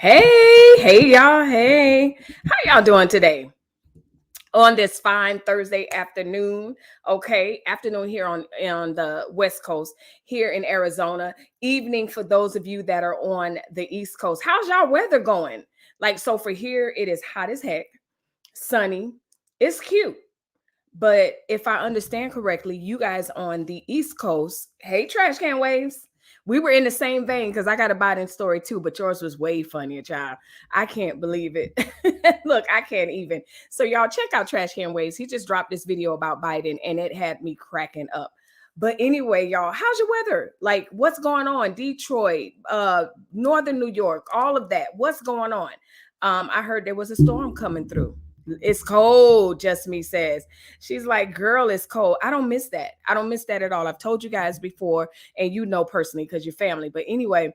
Hey y'all. Hey, how y'all doing today on this fine Thursday afternoon? Okay, afternoon here on the West Coast, here in Arizona. Evening for those of you that are on the East Coast. How's y'all weather going? Like, so for here, it is hot as heck, sunny. It's cute. But if I understand correctly, you guys on the East Coast, hey, trash can waves. We were in the same vein because I got a Biden story too, but yours was way funnier, child. I can't believe it. Look, I can't even. So, y'all check out Trash Can Waves. He just dropped this video about Biden and it had me cracking up. But anyway, y'all, how's your weather? Like, what's going on? Detroit, Northern New York, all of that. What's going on? I heard there was a storm coming through. It's cold, just me says. She's like, girl, it's cold. I don't miss that. I don't miss that at all. I've told you guys before, and you know personally because you're family. But anyway,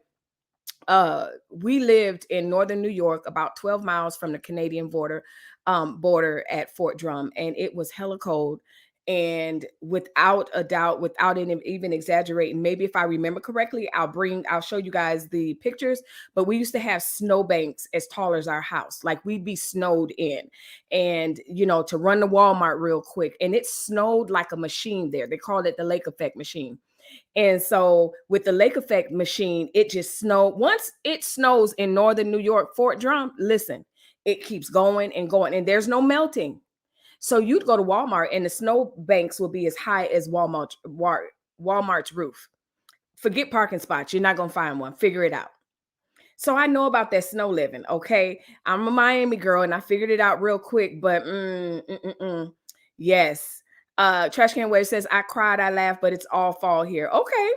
we lived in northern New York, about 12 miles from the Canadian border at Fort Drum, and it was hella cold. And without a doubt, without even exaggerating, maybe if I remember correctly, I'll show you guys the pictures. But we used to have snowbanks as tall as our house. Like, we'd be snowed in. And to run to Walmart real quick. And it snowed like a machine there. They called it the lake effect machine. And so with the lake effect machine, it just snowed. Once it snows in northern New York, Fort Drum, listen, it keeps going and going, and there's no melting. So you'd go to Walmart and the snow banks will be as high as Walmart's roof. Forget parking spots. You're not going to find one. Figure it out. So I know about that snow living. Okay. I'm a Miami girl and I figured it out real quick, but yes. Trash Can Wave says, I cried, I laughed, but it's all fall here. Okay.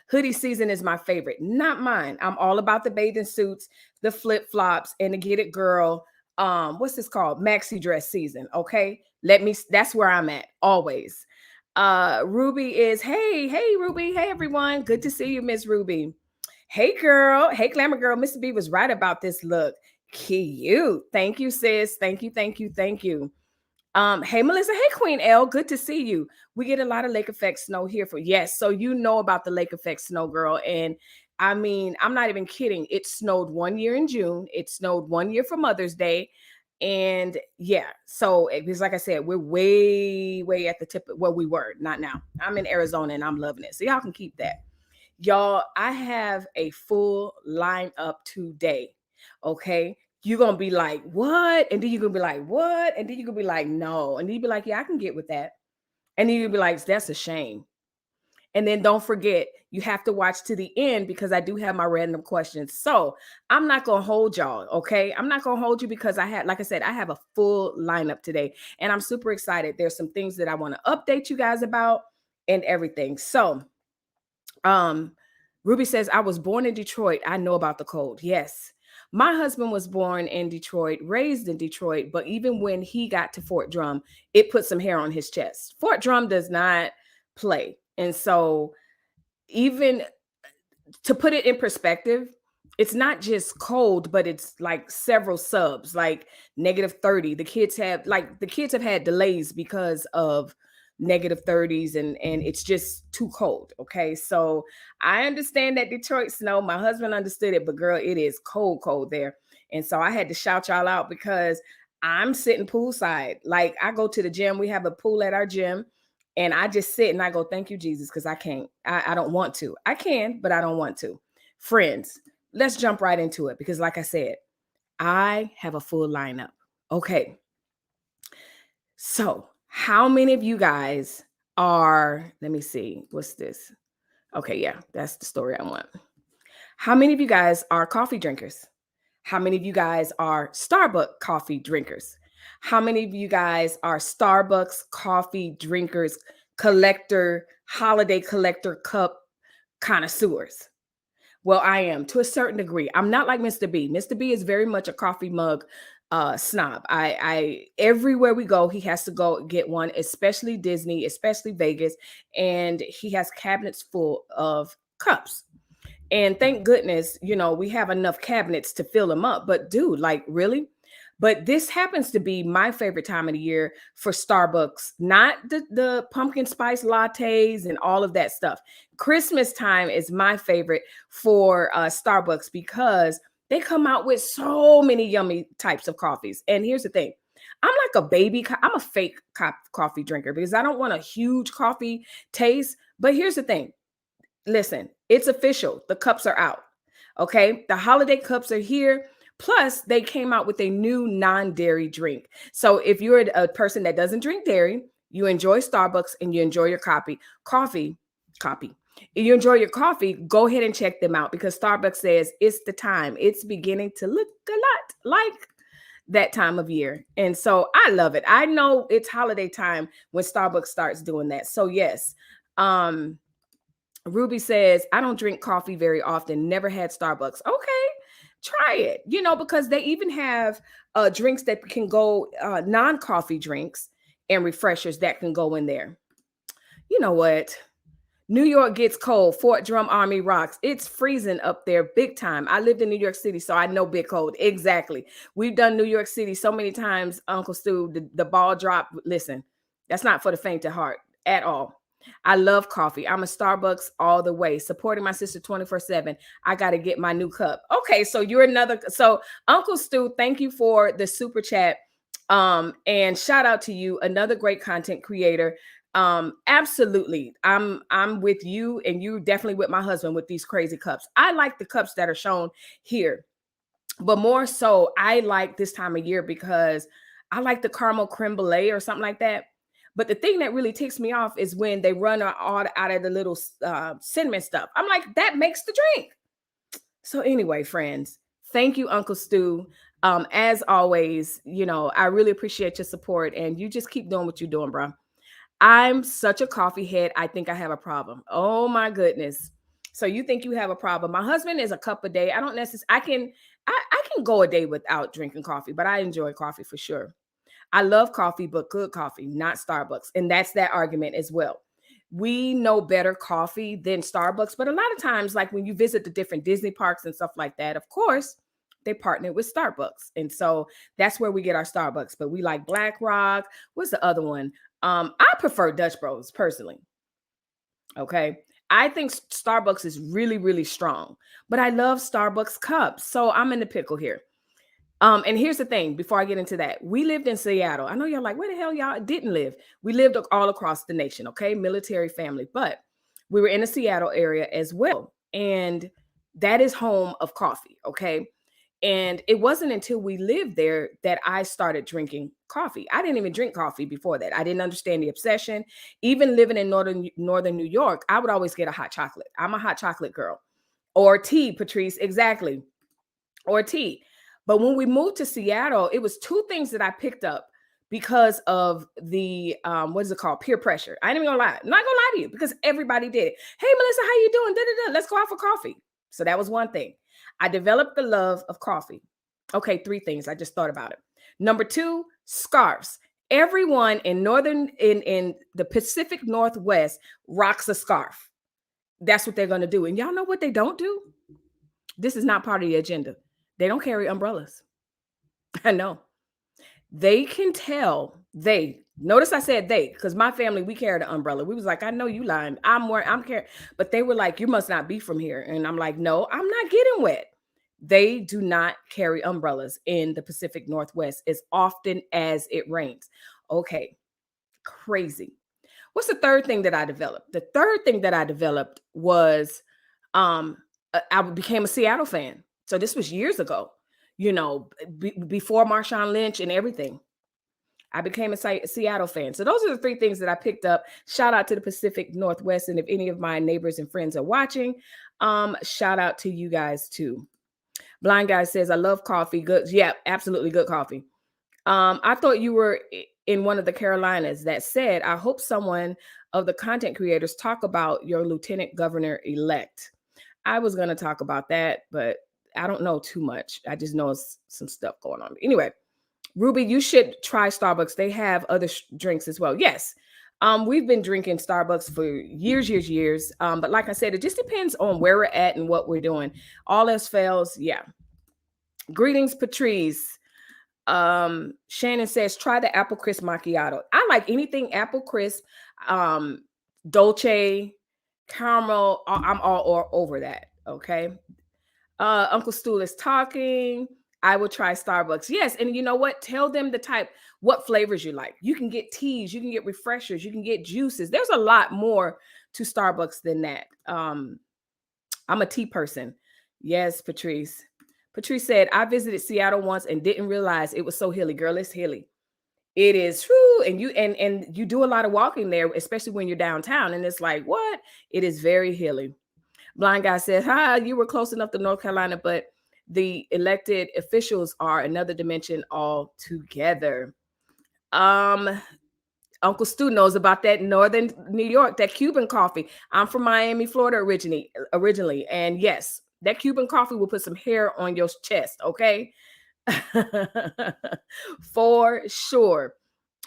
Hoodie season is my favorite, not mine. I'm all about the bathing suits, the flip flops, and the get it girl. What's this called? Maxi dress season. Okay. That's where I'm at always. Ruby is, hey, Ruby. Hey, everyone. Good to see you, Miss Ruby. Hey, girl. Hey, glamour girl. Mr. B was right about this look. Cute. Thank you, sis. Thank you. Hey, Melissa. Hey, Queen L. Good to see you. We get a lot of lake effect snow here yes. So you know about the lake effect snow, girl. And I mean, I'm not even kidding. It snowed 1 year in June. It snowed 1 year for Mother's Day. And yeah, so because like I said, we're way at the tip of where we were. Not now. I'm in Arizona and I'm loving it. So y'all can keep that. Y'all, I have a full lineup today. Okay. You're going to be like, what? And then you're going to be like, what? And then you're going to be like, no. And then you be like, yeah, I can get with that. And then you'll be like, that's a shame. And then don't forget, you have to watch to the end because I do have my random questions. So I'm not going to hold y'all. Okay. I'm not going to hold you because like I said, I have a full lineup today and I'm super excited. There's some things that I want to update you guys about and everything. So, Ruby says, I was born in Detroit. I know about the cold. Yes. My husband was born in Detroit, raised in Detroit, but even when he got to Fort Drum, it put some hair on his chest. Fort Drum does not play. And so even to put it in perspective, it's not just cold, but it's like several subs, like -30. The kids have had delays because of -30s and it's just too cold. Okay. So I understand that Detroit snow. My husband understood it, but girl, it is cold there. And so I had to shout y'all out because I'm sitting poolside. Like, I go to the gym. We have a pool at our gym. And I just sit and I go, thank you, Jesus, because I don't want to. I can, but I don't want to. Friends, let's jump right into it because, like I said, I have a full lineup. Okay. So, how many of you guys let me see, what's this? Okay, yeah, that's the story I want. How many of you guys are coffee drinkers? How many of you guys are Starbucks coffee drinkers? How many of you guys are Starbucks coffee drinkers, holiday collector cup connoisseurs? Well, I am to a certain degree. I'm not like Mr. B. Mr. B is very much a coffee mug snob. I everywhere we go, he has to go get one, especially Disney, especially Vegas, and he has cabinets full of cups. And thank goodness, we have enough cabinets to fill them up. But dude, like, really? But this happens to be my favorite time of the year for Starbucks, not the pumpkin spice lattes and all of that stuff. Christmas time is my favorite for Starbucks because They come out with so many yummy types of coffees. And here's the thing. I'm like a I'm a fake coffee drinker because I don't want a huge coffee taste. But here's the thing. Listen, it's official. The cups are out. Okay. The holiday cups are here. Plus, they came out with a new non-dairy drink. So if you're a person that doesn't drink dairy, you enjoy Starbucks and you enjoy your coffee, you enjoy your coffee, go ahead and check them out because Starbucks says it's the time. It's beginning to look a lot like that time of year. And so I love it. I know it's holiday time when Starbucks starts doing that. So yes, Ruby says, I don't drink coffee very often, never had Starbucks. Okay, try it, because they even have drinks that can go, non-coffee drinks and refreshers that can go in there. You know what? New York gets cold. Fort Drum Army rocks. It's freezing up there big time. I lived in New York City, so I know big cold. Exactly. We've done New York City so many times, Uncle Stu, the ball drop. Listen, that's not for the faint of heart at all. I love coffee. I'm a Starbucks all the way, supporting my sister 24/7. I got to get my new cup. Okay, so you're another. So Uncle Stu, thank you for the super chat. And shout out to you, another great content creator. Absolutely. I'm with you, and you definitely with my husband with these crazy cups. I like the cups that are shown here, but more so I like this time of year because I like the caramel creme brulee or something like that. But the thing that really ticks me off is when they run all out of the little cinnamon stuff. I'm like, that makes the drink. So anyway, friends, thank you, Uncle Stu. As always, I really appreciate your support, and you just keep doing what you're doing, bro. I'm such a coffee head. I think I have a problem. Oh my goodness. So you think you have a problem? My husband is a cup a day. I don't necessarily. I can go a day without drinking coffee, but I enjoy coffee for sure. I love coffee, but good coffee, not Starbucks, and that's that argument as well. We know better coffee than Starbucks, but a lot of times, like when you visit the different Disney parks and stuff like that, of course, they partner with Starbucks, and so that's where we get our Starbucks. But we like Black Rock. What's the other one? I prefer Dutch Bros personally. Okay. I think Starbucks is really, really strong, but I love Starbucks cups. So I'm in the pickle here. And here's the thing, before I get into that, we lived in Seattle. I know y'all like, where the hell y'all didn't live? We lived all across the nation, okay? Military family, but we were in the Seattle area as well. And that is home of coffee, okay? And it wasn't until we lived there that I started drinking coffee. I didn't even drink coffee before that. I didn't understand the obsession. Even living in northern New York, I would always get a hot chocolate. I'm a hot chocolate girl. Or tea, Patrice, exactly. Or tea. But when we moved to Seattle, it was two things that I picked up because of the what is it called? Peer pressure. I ain't even gonna lie. I'm not gonna lie to you because everybody did it. Hey Melissa, how you doing? Da-da-da. Let's go out for coffee. So that was one thing. I developed the love of coffee. Okay, three things. I just thought about it. Number two, scarves. Everyone in in the Pacific Northwest rocks a scarf. That's what they're gonna do. And y'all know what they don't do? This is not part of the agenda. They don't carry umbrellas. I know. They can tell. Notice I said they, because my family, we carried an umbrella. We was like, I know you lying. I'm carrying, but they were like, you must not be from here. And I'm like, no, I'm not getting wet. They do not carry umbrellas in the Pacific Northwest as often as it rains. Okay, crazy. What's the third thing that I developed? The third thing that I developed was I became a Seattle fan. So this was years ago, before Marshawn Lynch and everything. I became a Seattle fan. So those are the three things that I picked up. Shout out to the Pacific Northwest. And if any of my neighbors and friends are watching, shout out to you guys too. Blind Guy says, I love coffee. Good. Yeah, absolutely good coffee. I thought you were in one of the Carolinas. That said, I hope someone of the content creators talk about your lieutenant governor elect. I was going to talk about that, but I don't know too much. I just know some stuff going on. Anyway, Ruby, you should try Starbucks. They have other drinks as well. Yes. We've been drinking Starbucks for years. But like I said, it just depends on where we're at and what we're doing. All else fails. Yeah. Greetings, Patrice. Shannon says, try the apple crisp macchiato. I like anything apple crisp, dolce, caramel. I'm all over that. Okay. Uncle Stool is talking. I will try Starbucks. Yes, and you know what? Tell them the type, what flavors you like. You can get teas, you can get refreshers, you can get juices. There's a lot more to Starbucks than that. I'm a tea person. Yes, Patrice. Patrice said, I visited Seattle once and didn't realize it was so hilly. Girl, it's hilly. It is true. And you do a lot of walking there, especially when you're downtown. And it's like, what? It is very hilly. Blind guy said, hi, you were close enough to North Carolina, but the elected officials are another dimension altogether. Uncle Stu knows about that Northern New York, that Cuban coffee. I'm from Miami, Florida originally. And yes, that Cuban coffee will put some hair on your chest, okay? For sure.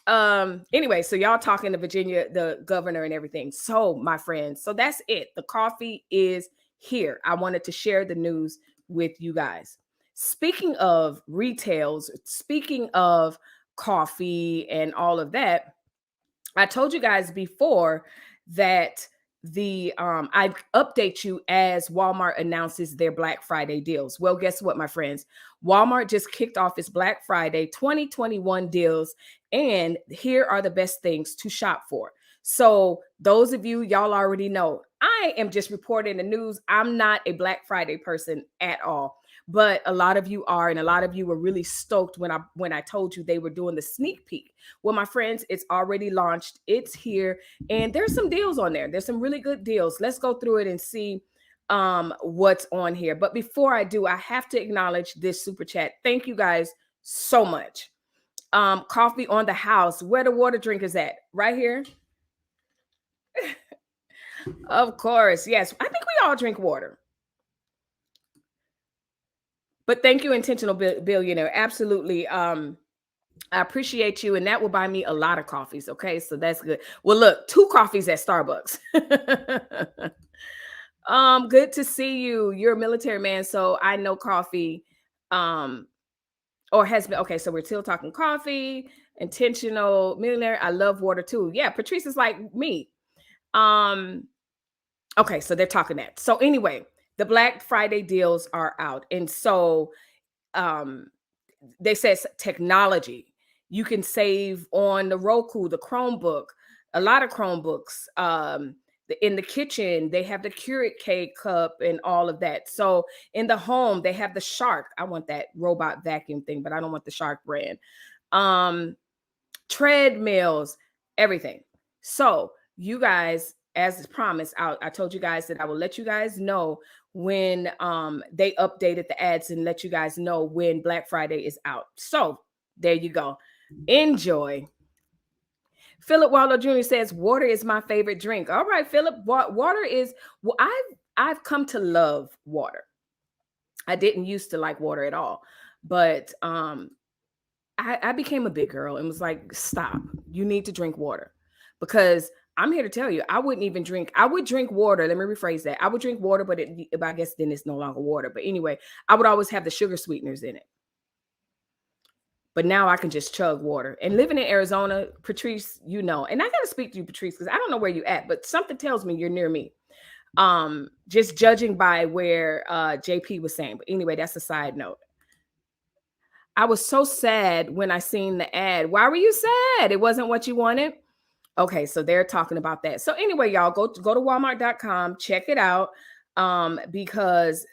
Anyway, so y'all talking to Virginia, the governor and everything. So my friends, so that's it. The coffee is here. I wanted to share the news with you guys. Speaking of retails, speaking of coffee and all of that, I told you guys before that I update you as Walmart announces their Black Friday deals. Well, guess what, my friends? Walmart just kicked off its Black Friday 2021 deals, and here are the best things to shop for. So those of you, y'all already know, I am just reporting the news. I'm not a Black Friday person at all. But a lot of you are, and a lot of you were really stoked when I told you they were doing the sneak peek. Well, my friends, it's already launched. It's here, and there's some deals on there. There's some really good deals. Let's go through it and see what's on here. But before I do, I have to acknowledge this super chat. Thank you guys so much. Coffee on the house. Where the water drinkers at? Right here. Of course, yes. I think we all drink water. But thank you, Intentional Billionaire. Absolutely. I appreciate you, and that will buy me a lot of coffees. Okay, so that's good. Well, look, 2 coffees at Starbucks. Good to see you. You're a military man, so I know coffee. Or has been okay. So we're still talking coffee. Intentional millionaire. I love water too. Yeah, Patrice is like me. Okay, so they're talking that. So anyway, the Black Friday deals are out, and so they said technology. You can save on the Roku, the Chromebook, a lot of Chromebooks. In the kitchen, they have the Keurig K cup and all of that. So in the home, they have the Shark. I want that robot vacuum thing, but I don't want the Shark brand. Treadmills, everything. So you guys, as promised, I told you guys that I will let you guys know when they updated the ads and let you guys know when Black Friday is out. So there you go. Enjoy. Philip Waldo Jr. says, water is my favorite drink. All right, Philip, water is, well, I've come to love water. I didn't used to like water at all, but I became a big girl and was like, stop, you need to drink water. Because I'm here to tell you, I wouldn't even drink. I would drink water. Let me rephrase that. I would drink water, but I guess then it's no longer water. But anyway, I would always have the sugar sweeteners in it. But now I can just chug water. And living in Arizona, Patrice, you know, and I got to speak to you, Patrice, because I don't know where you're at, but something tells me you're near me. Just judging by where JP was saying. But anyway, that's a side note. I was so sad when I seen the ad. Why were you sad? It wasn't what you wanted? Okay, so they're talking about that. So anyway, y'all go to walmart.com, check it out because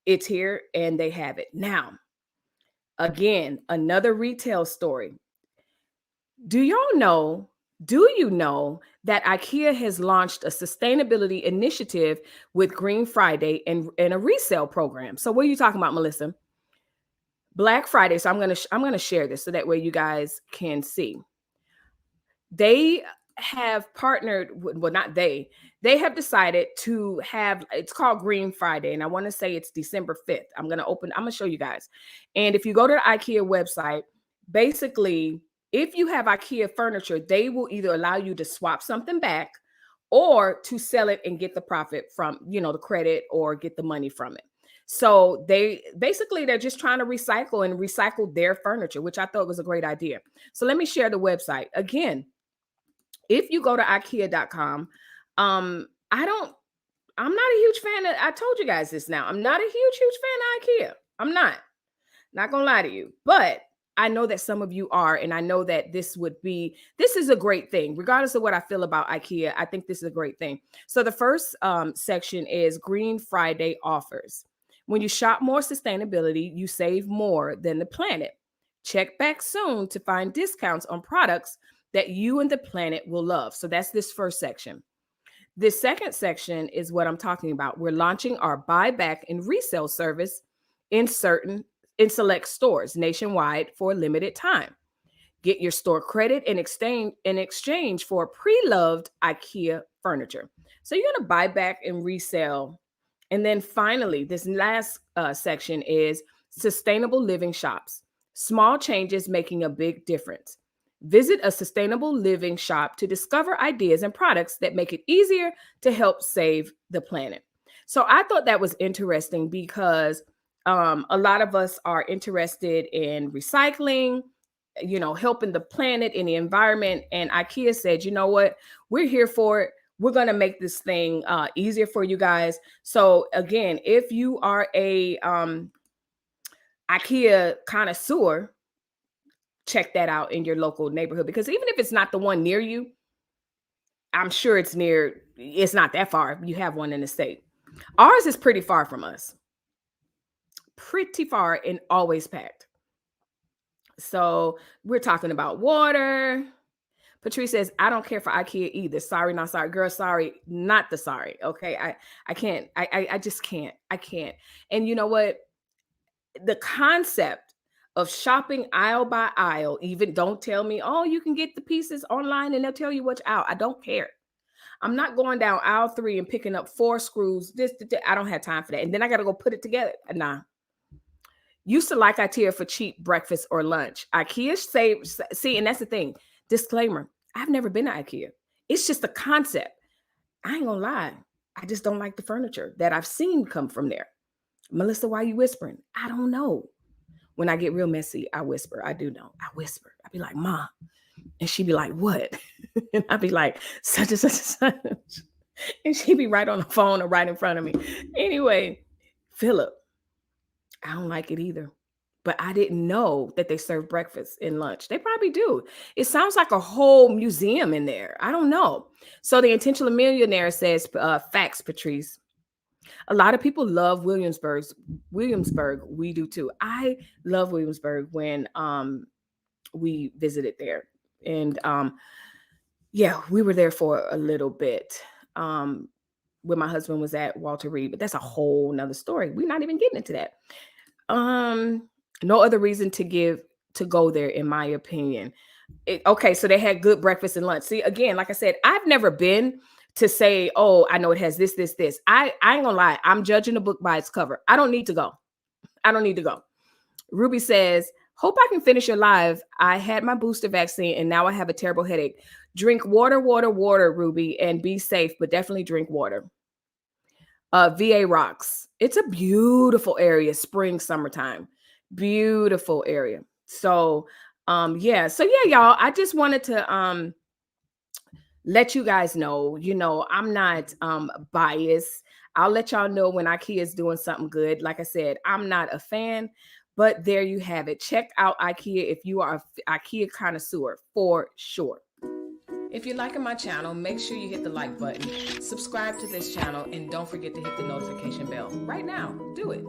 it's here and they have it. Now, again, another retail story. Do you know that IKEA has launched a sustainability initiative with Green Friday and a resale program? So what are you talking about, Melissa? Black Friday. So I'm gonna share this so that way you guys can see. They have partnered with, well, not they have decided to have, it's called Green Friday, and I want to say it's December 5th. I'm gonna show you guys. And if you go to the IKEA website, basically, if you have IKEA furniture, they will either allow you to swap something back or to sell it and get the profit from, the credit or get the money from it. So they're just trying to recycle their furniture, which I thought was a great idea. So let me share the website again. If you go to IKEA.com, I'm not a huge fan of, I told you guys this now. I'm not a huge fan of IKEA. I'm not gonna lie to you, but I know that some of you are, and I know that this is a great thing. Regardless of what I feel about IKEA, I think this is a great thing. So the first section is Green Friday offers. When you shop more sustainability, you save more than the planet. Check back soon to find discounts on products that you and the planet will love. So that's this first section. This second section is what I'm talking about. We're launching our buyback and resale service in select stores nationwide for a limited time. Get your store credit in exchange for pre-loved IKEA furniture. So you're going to buy back and resell. And then finally, this last section is sustainable living shops. Small changes making a big difference. Visit a sustainable living shop to discover ideas and products that make it easier to help save the planet. So I thought that was interesting because a lot of us are interested in recycling, helping the planet and the environment. And IKEA said, you know what? We're here for it. We're going to make this thing easier for you guys. So again, if you are a IKEA connoisseur, check that out in your local neighborhood, because even if it's not the one near you, I'm sure it's not that far. You have one in the state. Ours is pretty far from us. Pretty far and always packed. So we're talking about water. Patrice says, I don't care for IKEA either. Sorry, not sorry. Girl, sorry, not the sorry. Okay. I can't. I just can't. I can't. And you know what? The concept of shopping aisle by aisle, even don't tell me, oh, you can get the pieces online and they'll tell you what's out. I don't care. I'm not going down aisle 3 and picking up 4 screws. I don't have time for that. And then I got to go put it together. Nah. Used to like IKEA for cheap breakfast or lunch. IKEA see, and that's the thing. Disclaimer, I've never been to IKEA. It's just a concept. I ain't gonna lie. I just don't like the furniture that I've seen come from there. Melissa, why are you whispering? I don't know. When I get real messy, I whisper. I do know. I whisper. I be like, Ma. And she be like, what? And I be like, such and such and such. And she be right on the phone or right in front of me. Anyway, Philip, I don't like it either. But I didn't know that they serve breakfast and lunch. They probably do. It sounds like a whole museum in there. I don't know. So the Intentional Millionaire says, facts, Patrice. A lot of people love Williamsburg. We do too. I love Williamsburg when we visited there. And yeah, we were there for a little bit when my husband was at Walter Reed, but that's a whole nother story. We're not even getting into that. No other reason to go there, in my opinion. Okay, so they had good breakfast and lunch. See, again, like I said, I've never been to say, oh, I know it has this. I ain't gonna lie. I'm judging a book by its cover. I don't need to go. Ruby says, hope I can finish your live. I had my booster vaccine and now I have a terrible headache. Drink water, Ruby, and be safe, but definitely drink water. VA rocks. It's a beautiful area, spring, summertime. Beautiful area. So, yeah, y'all, I just wanted to let you guys know, I'm not biased. I'll let y'all know when IKEA is doing something good. Like I said, I'm not a fan, but there you have it. Check out IKEA if you are an IKEA connoisseur, for sure. If you're liking my channel, make sure you hit the like button, subscribe to this channel, and don't forget to hit the notification bell. Right now, do it.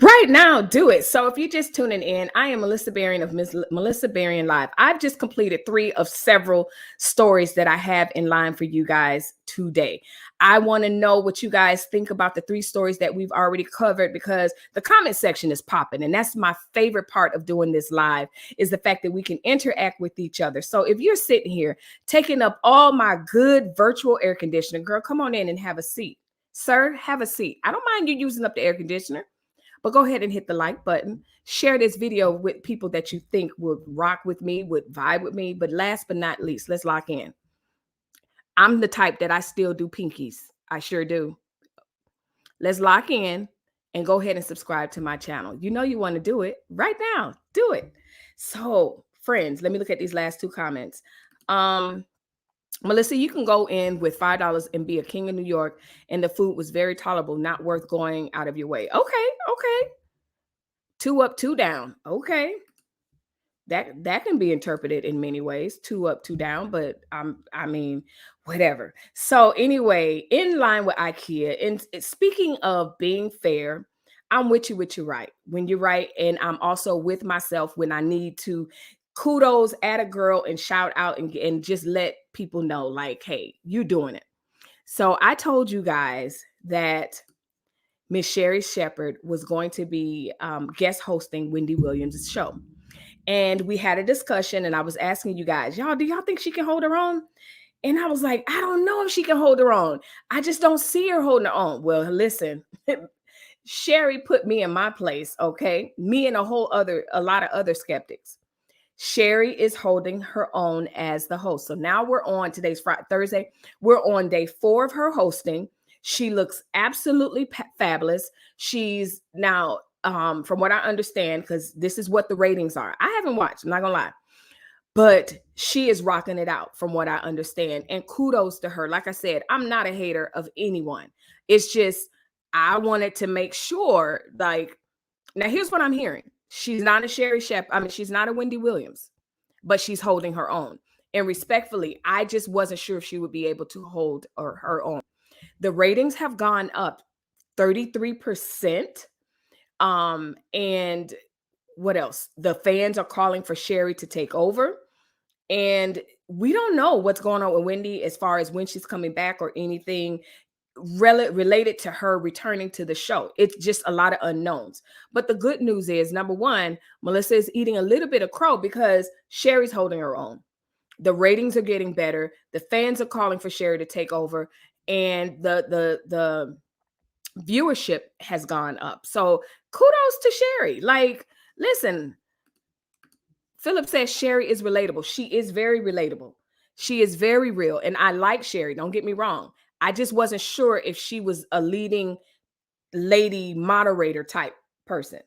Right now, do it. So if you're just tuning in, I am Melissa Berrien of Melissa Berrien Live. I've just completed 3 of several stories that I have in line for you guys today. I want to know what you guys think about the 3 stories that we've already covered, because the comment section is popping. And that's my favorite part of doing this live, is the fact that we can interact with each other. So if you're sitting here taking up all my good virtual air conditioner, girl, come on in and have a seat. Sir, have a seat. I don't mind you using up the air conditioner. But go ahead and hit the like button. Share this video with people that you think would rock with me, would vibe with me. But last but not least, let's lock in. I'm the type that I still do pinkies. I sure do. Let's lock in and go ahead and subscribe to my channel. You know you want to do it right now. Do it. So, friends, let me look at these last 2 comments. Melissa, you can go in with $5 and be a king of New York, and the food was very tolerable, not worth going out of your way. Okay, okay. Two up, two down. Okay. That can be interpreted in many ways, two up, two down, but I mean, whatever. So anyway, in line with IKEA, and speaking of being fair, I'm with you right when you're right, and I'm also with myself when I need to kudos at a girl and shout out and just let people know, like, hey, you doing it. So I told you guys that Miss Sherri Shepherd was going to be guest hosting Wendy Williams' show. And we had a discussion, and I was asking you guys, y'all, do y'all think she can hold her own? And I was like, I don't know if she can hold her own. I just don't see her holding her own. Well, listen, Sherri put me in my place, okay? Me and a lot of other skeptics. Sherri is holding her own as the host. So now we're on today's Friday, Thursday. We're on day 4 of her hosting. She looks absolutely fabulous. She's now, from what I understand, because this is what the ratings are. I haven't watched, I'm not gonna lie, but she is rocking it out from what I understand. And kudos to her. Like I said, I'm not a hater of anyone. It's just I wanted to make sure, like, now here's what I'm hearing. She's not a Sherri Shepherd. I mean, she's not a Wendy Williams, but she's holding her own. And respectfully, I just wasn't sure if she would be able to hold her own. The ratings have gone up 33%. And what else? The fans are calling for Sherri to take over. And we don't know what's going on with Wendy as far as when she's coming back or anything related to her returning to the show. It's just a lot of unknowns. But the good news is, number one, Melissa is eating a little bit of crow because Sherri's holding her own. The ratings are getting better. The fans are calling for Sherri to take over, and the viewership has gone up. So kudos to Sherri. Like, listen, Philip says Sherri is relatable. She is very relatable. She is very real. And I like Sherri. Don't get me wrong. I just wasn't sure if she was a leading lady moderator type person,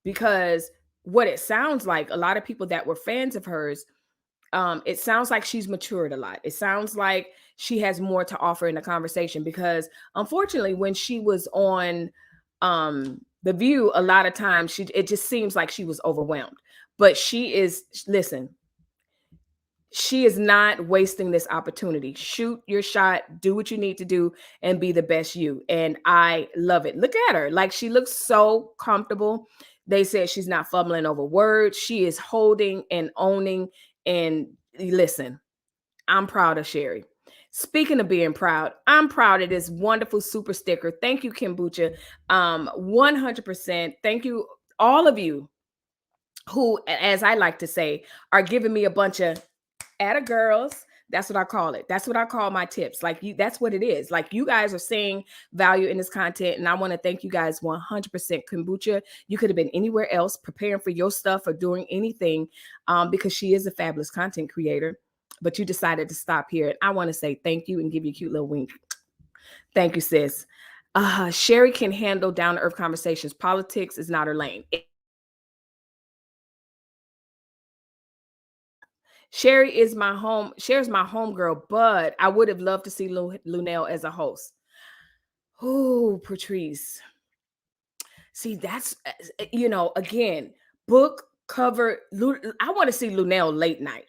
because what it sounds like, a lot of people that were fans of hers, it sounds like she's matured a lot. It sounds like she has more to offer in the conversation, because unfortunately, when she was on The View, a lot of times it just seems like she was overwhelmed. But listen, she is not wasting this opportunity. Shoot your shot, do what you need to do, and be the best you. And I love it. Look at her. Like, she looks so comfortable. They said she's not fumbling over words. She is holding and owning. And listen, I'm proud of Sherri. Speaking of being proud, I'm proud of this wonderful super sticker. Thank you, Kombucha. 100%. Thank you, all of you who, as I like to say, are giving me a bunch of atta girls. That's what I call it. That's what I call my tips. Like, you, that's what it is. Like, you guys are seeing value in this content, and I want to thank you guys 100%. Kombucha, you could have been anywhere else preparing for your stuff or doing anything, because she is a fabulous content creator, but you decided to stop here. And I want to say thank you and give you a cute little wink. Thank you, sis. Sherri can handle down-to-earth conversations. Politics is not her lane. Sherri's my home girl, but I would have loved to see Lunel as a host. Oh, Patrice. See, that's, again, book cover. I want to see Lunel late night.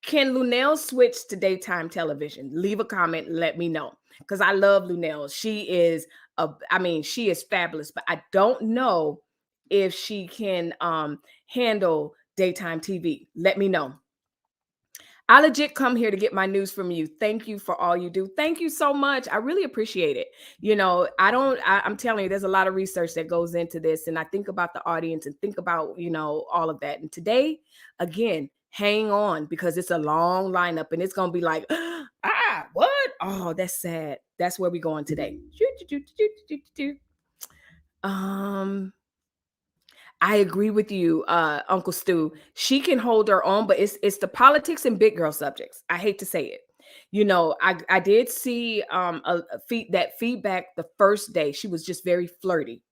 Can Lunel switch to daytime television? Leave a comment, let me know, because I love Lunel. She is fabulous, but I don't know if she can handle daytime TV. Let me know. I legit come here to get my news from you. Thank you for all you do. Thank you so much. I really appreciate it. I'm telling you, there's a lot of research that goes into this, and I think about the audience and think about, all of that. And today, again, hang on, because it's a long lineup, and it's going to be like, what? Oh, that's sad. That's where we're going today. I agree with you, Uncle Stu. She can hold her own, but it's the politics and big girl subjects. I hate to say it. I did see that feedback the first day. She was just very flirty.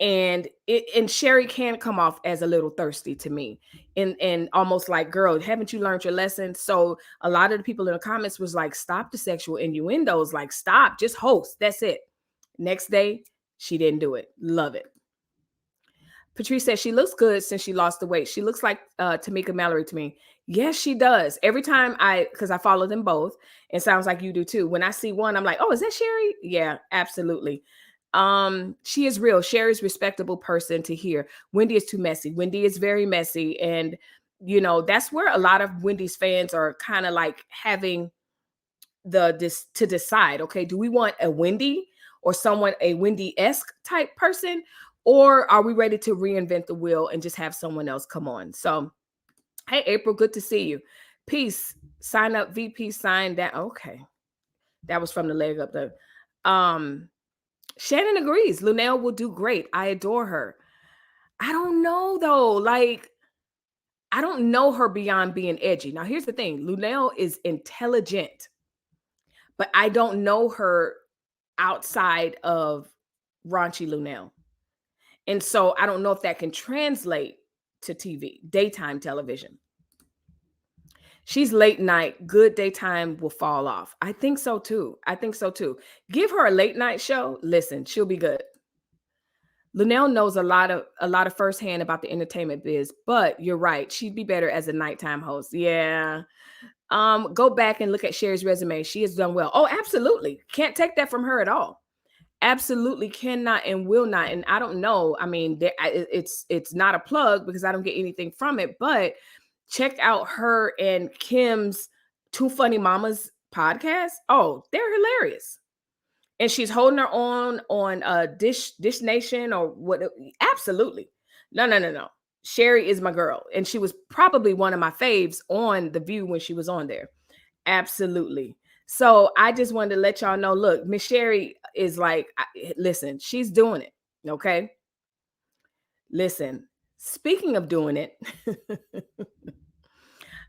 And Sherri can come off as a little thirsty to me, and almost like, girl, haven't you learned your lesson? So a lot of the people in the comments was like, stop the sexual innuendos, like stop, just host, that's it. Next day, she didn't do it. Love it. Patrice says she looks good since she lost the weight. She looks like Tamika Mallory to me. Yes, she does. Every time because I follow them both, it sounds like you do too. When I see one, I'm like, oh, is that Sherri? Yeah, absolutely. She is real. Sherri's respectable person to hear. Wendy is too messy. Wendy is very messy. And, that's where a lot of Wendy's fans are kind of like having this to decide, okay, do we want a Wendy or a Wendy-esque type person? Or are we ready to reinvent the wheel and just have someone else come on? So, hey, April, good to see you. Peace. Sign up, VP, sign that. Okay. That was from the leg up there. Shannon agrees. Lunel will do great. I adore her. I don't know, though. Like, I don't know her beyond being edgy. Now, here's the thing. Lunel is intelligent, but I don't know her outside of raunchy Lunel. And so I don't know if that can translate to TV, daytime television. She's late night. Good daytime will fall off. I think so too. Give her a late night show. Listen, she'll be good. Lunel knows a lot of firsthand about the entertainment biz, but you're right. She'd be better as a nighttime host. Yeah. Go back and look at Sherri's resume. She has done well. Oh, absolutely. Can't take that from her at all. Absolutely cannot and will not. And I don't know. I mean, it's not a plug because I don't get anything from it, but check out her and Kim's Two Funny Mamas podcast. Oh, they're hilarious. And she's holding her own on Dish Nation or what. Absolutely. No. Sherri is my girl. And she was probably one of my faves on The View when she was on there. Absolutely. So I just wanted to let y'all know, look, Miss Sherri is like, listen, she's doing it. Okay. Listen, speaking of doing it,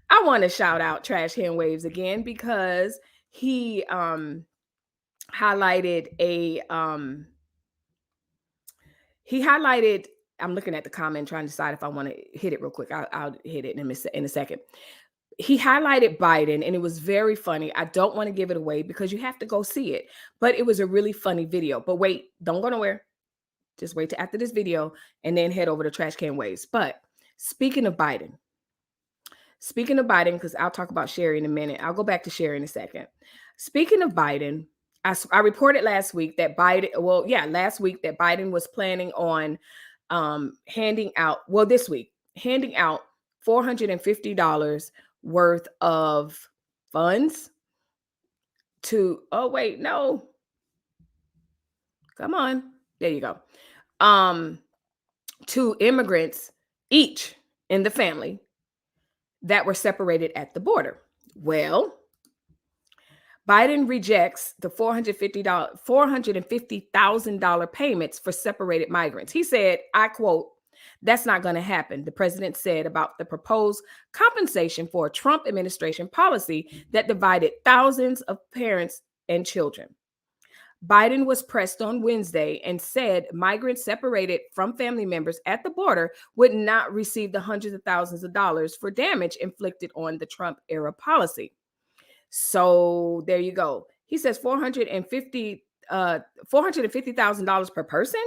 I want to shout out Trash Can Waves again because he highlighted I'm looking at the comment trying to decide if I want to hit it real quick. I'll hit it in a second. He highlighted Biden and it was very funny. I don't want to give it away because you have to go see it, but it was a really funny video. But wait, don't go nowhere. Just wait till after this video and then head over to Trash Can Waves. But speaking of Biden, because I'll talk about Sherri in a minute. I'll go back to Sherri in a second. Speaking of Biden, I reported last week that Biden was planning on handing out $450 worth of funds to, come on, there you go, to immigrants each in the family that were separated at the border. Well, Biden rejects the $450,000 payments for separated migrants. He said, I quote, "That's not going to happen," the president said about the proposed compensation for a Trump administration policy that divided thousands of parents and children. Biden was pressed on Wednesday and said migrants separated from family members at the border would not receive the hundreds of thousands of dollars for damage inflicted on the Trump-era policy. So there you go. He says $450,000 per person.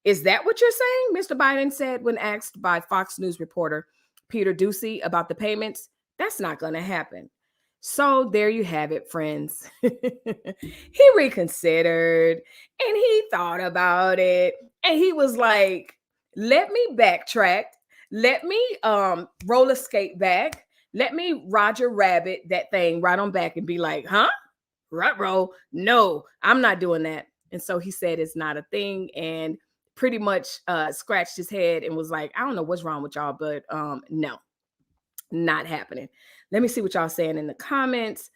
Is that what you're saying? Mr. Biden said when asked by Fox News reporter Peter Doocy about the payments. That's not going to happen. So there you have it, friends. He reconsidered and he thought about it. And he was like, let me backtrack. Let me roller skate back. Let me Roger Rabbit that thing right on back and be like, huh? Ruh-roh. No, I'm not doing that. And so he said it's not a thing and pretty much scratched his head and was like, I don't know what's wrong with y'all, but no, not happening. Let me see what y'all saying in the comments.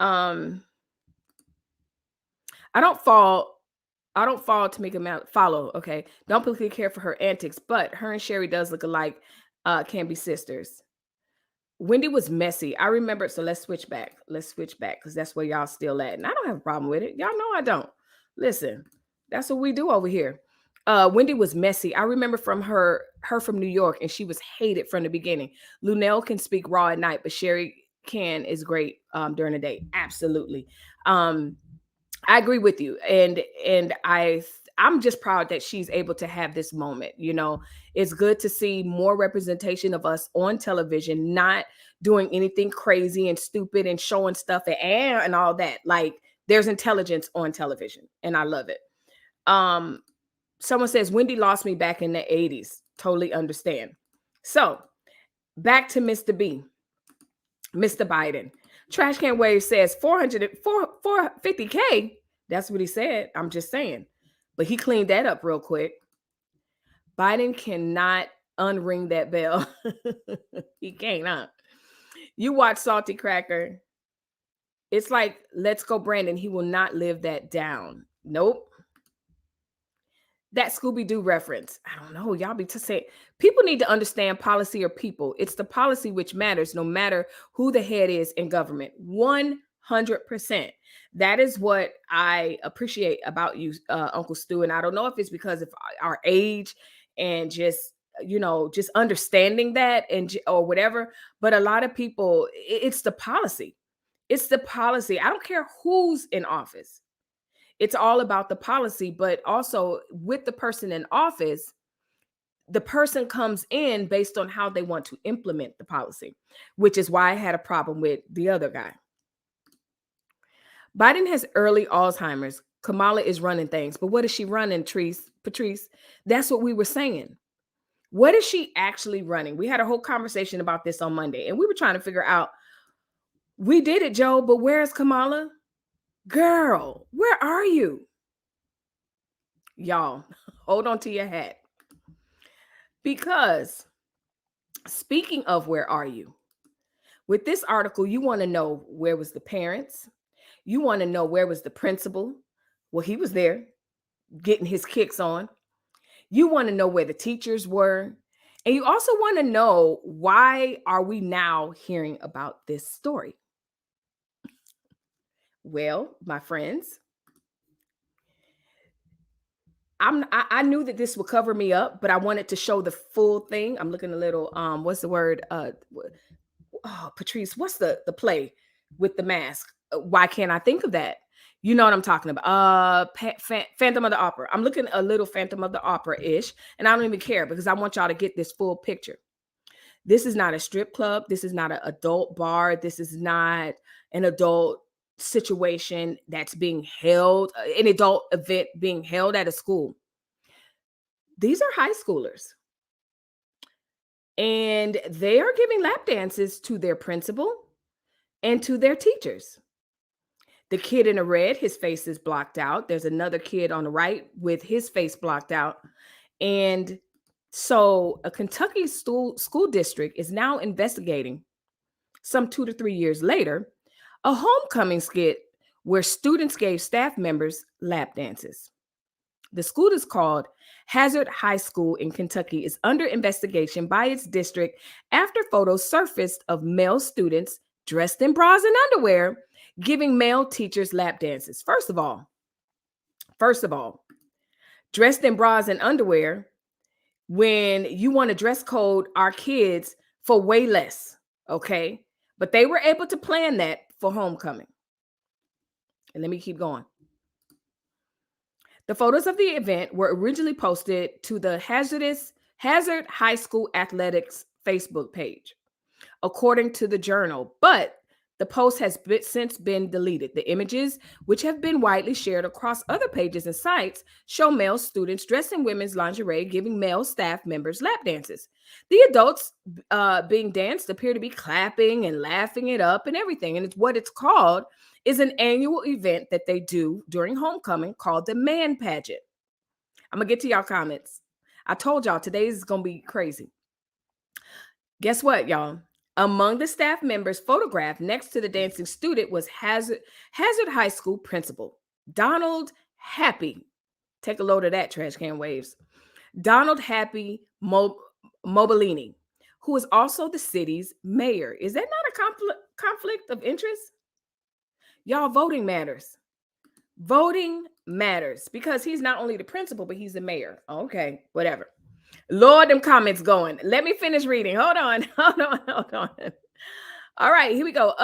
I don't fall to make a follow. Okay. Don't particularly care for her antics, but her and Sherri does look alike. Can be sisters. Wendy was messy. I remember. So let's switch back. Because that's where y'all still at. And I don't have a problem with it. Y'all know I don't. Listen, that's what we do over here. Wendy was messy. I remember from her from New York, and she was hated from the beginning. Lunell can speak raw at night, but Sherri can is great during the day. Absolutely. Um, I agree with you. And I'm just proud that she's able to have this moment. You know, it's good to see more representation of us on television, not doing anything crazy and stupid and showing stuff and all that. Like, there's intelligence on television, and I love it. Um, Someone says Wendy lost me back in the 80s. Totally understand. So back to Mr. B, Mr. Biden. Trash Can Wave says 450K. That's what he said. I'm just saying. But he cleaned that up real quick. Biden cannot unring that bell. He can't, huh? You watch Salty Cracker. It's like, let's go, Brandon. He will not live that down. Nope. That Scooby-Doo reference. I don't know. Y'all be to say people need to understand policy or people. It's the policy which matters, no matter who the head is in government. 100%. That is what I appreciate about you, Uncle Stu. And I don't know if it's because of our age and just, just understanding that or whatever. But a lot of people, it's the policy. It's the policy. I don't care who's in office. It's all about the policy, but also with the person in office, the person comes in based on how they want to implement the policy, which is why I had a problem with the other guy. Biden has early Alzheimer's. Kamala is running things, but what is she running, Patrice? That's what we were saying. What is she actually running? We had a whole conversation about this on Monday, and we were trying to figure out, we did it, Joe, but where's Kamala? Girl, where are you? Y'all, hold on to your hat. Because speaking of where are you? With this article, you want to know where was the parents? You want to know where was the principal? Well, he was there getting his kicks on. You want to know where the teachers were. And you also want to know, why are we now hearing about this story? Well, my friends, I knew that this would cover me up, but I wanted to show the full thing. I'm looking a little, what's the word? Patrice, what's the play with the mask? Why can't I think of that? You know what I'm talking about. Phantom of the Opera. I'm looking a little Phantom of the Opera-ish, and I don't even care because I want y'all to get this full picture. This is not a strip club. This is not an adult bar. This is not an adult situation that's being held, an adult event being held at a school. These are high schoolers. And they are giving lap dances to their principal and to their teachers. The kid in the red, his face is blocked out. There's another kid on the right with his face blocked out. And so a Kentucky school district is now investigating, some 2 to 3 years later, a homecoming skit where students gave staff members lap dances. The school is called Hazard High School in Kentucky, is under investigation by its district after photos surfaced of male students dressed in bras and underwear giving male teachers lap dances. First of all, dressed in bras and underwear, when you want to dress code our kids for way less, okay? But they were able to plan that for homecoming. And let me keep going. The photos of the event were originally posted to the Hazard High School Athletics Facebook page, according to the Journal, but the post has since been deleted. The images, which have been widely shared across other pages and sites, show male students dressed in women's lingerie giving male staff members lap dances. The adults being danced appear to be clapping and laughing it up and everything. And it's what it's called is an annual event that they do during homecoming called the Man Pageant. I'm going to get to y'all comments. I told y'all today is going to be crazy. Guess what, y'all? Among the staff members photographed next to the dancing student was Hazard High School principal Donald Happy. Take a load of that, Trash Can Waves. Donald Happy Mobilini, who is also the city's mayor. Is that not a conflict of interest? Y'all, voting matters. Voting matters because he's not only the principal, but he's the mayor. Okay, whatever. Lord, them comments going. Let me finish reading. Hold on. Hold on. All right, here we go.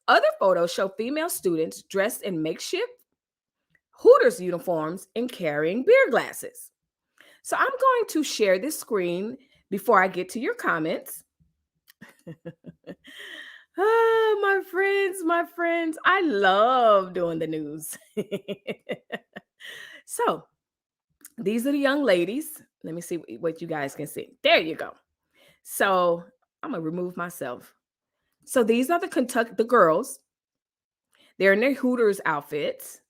Other photos show female students dressed in makeshift Hooters uniforms and carrying beer glasses. So I'm going to share this screen before I get to your comments. Oh, my friends, I love doing the news. So these are the young ladies. Let me see what you guys can see. There you go. So I'm gonna remove myself. So these are the girls. They're in their Hooters outfits.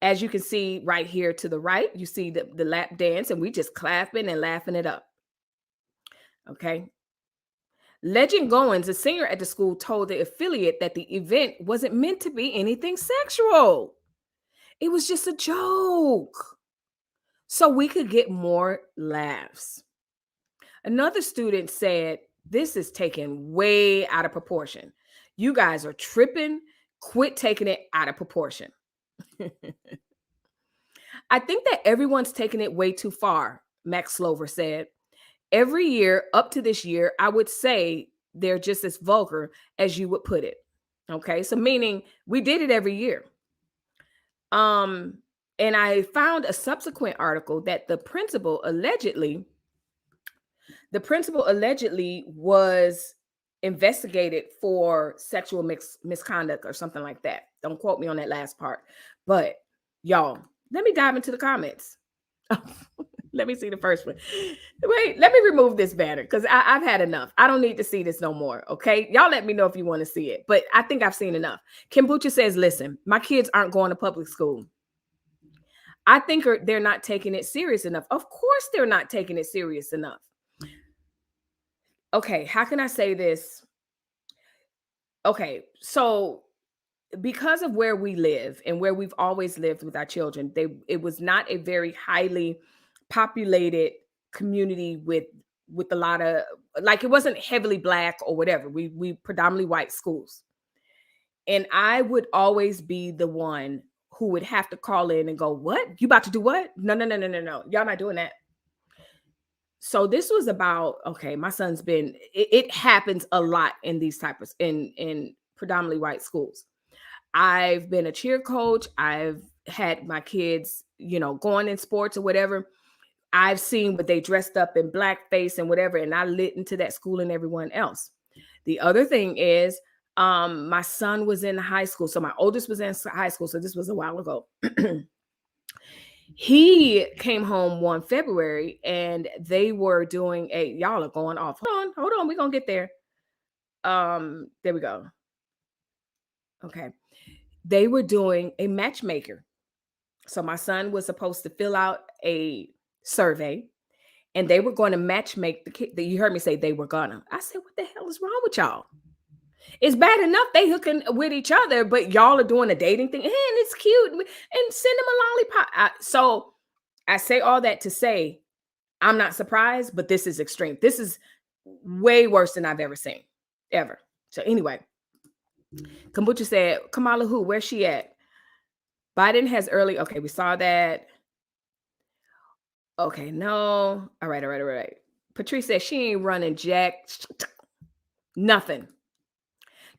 As you can see right here to the right, you see the lap dance, and we just clapping and laughing it up. Okay. Legend Goins, a singer at the school, told the affiliate that the event wasn't meant to be anything sexual. It was just a joke, so we could get more laughs. Another student said, "This is taken way out of proportion. You guys are tripping. Quit taking it out of proportion." I think that everyone's taking it way too far, Max Slover said. Every year up to this year, I would say they're just as vulgar as you would put it. Okay, so meaning we did it every year. And I found a subsequent article that the principal allegedly was investigated for sexual misconduct or something like that. Don't quote me on that last part. But y'all, let me dive into the comments. Let me see the first one. Wait, let me remove this banner because I've had enough. I don't need to see this no more. Okay. Y'all let me know if you want to see it. But I think I've seen enough. Kombucha says, listen, my kids aren't going to public school. I think they're not taking it serious enough. Of course, they're not taking it serious enough. Okay. How can I say this? Okay. So because of where we live and where we've always lived with our children, it was not a very highly populated community with a lot of, like, it wasn't heavily Black or whatever. We predominantly white schools. And I would always be the one who would have to call in and go, "What? You about to do what? No. Y'all not doing that." So this was about, okay, my son's been, it happens a lot in these types in predominantly white schools. I've been a cheer coach. I've had my kids, going in sports or whatever. I've seen what they dressed up in blackface and whatever, and I lit into that school and everyone else. The other thing is, my son was in high school. So my oldest was in high school. So this was a while ago. He came home one February and they were doing y'all are going off. Hold on. We're going to get there. There we go. Okay. They were doing a matchmaker. So my son was supposed to fill out a survey and they were going to matchmake the kid. You heard me say they were gonna. I said, what the hell is wrong with y'all? It's bad enough they hooking with each other, but y'all are doing a dating thing and it's cute and send them a lollipop. So I say all that to say, I'm not surprised, but this is extreme. This is way worse than I've ever seen, ever. So anyway, Kombucha said, Kamala who? Where's she at? Biden has early. Okay, we saw that. Okay, no. All right. Patrice said she ain't running jack. Nothing.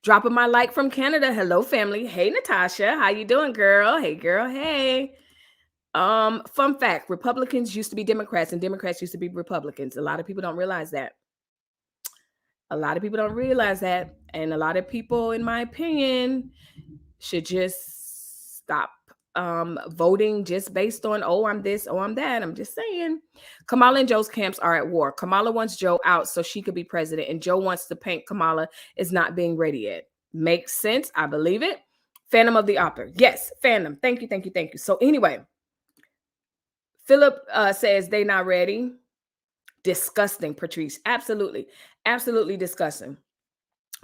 Dropping my like from Canada. Hello, family. Hey, Natasha. How you doing, girl? Hey, girl. Hey. Fun fact, Republicans used to be Democrats and Democrats used to be Republicans. A lot of people don't realize that. And a lot of people, in my opinion, should just stop voting just based on, oh, I'm this, oh, I'm that. I'm just saying. Kamala and Joe's camps are at war. Kamala wants Joe out so she could be president, and Joe wants to paint Kamala is not being ready yet. Makes sense. I believe it. Phantom of the Opera. Yes, Phantom. Thank you. So anyway, Philip says they not ready. Disgusting, Patrice. Absolutely disgusting.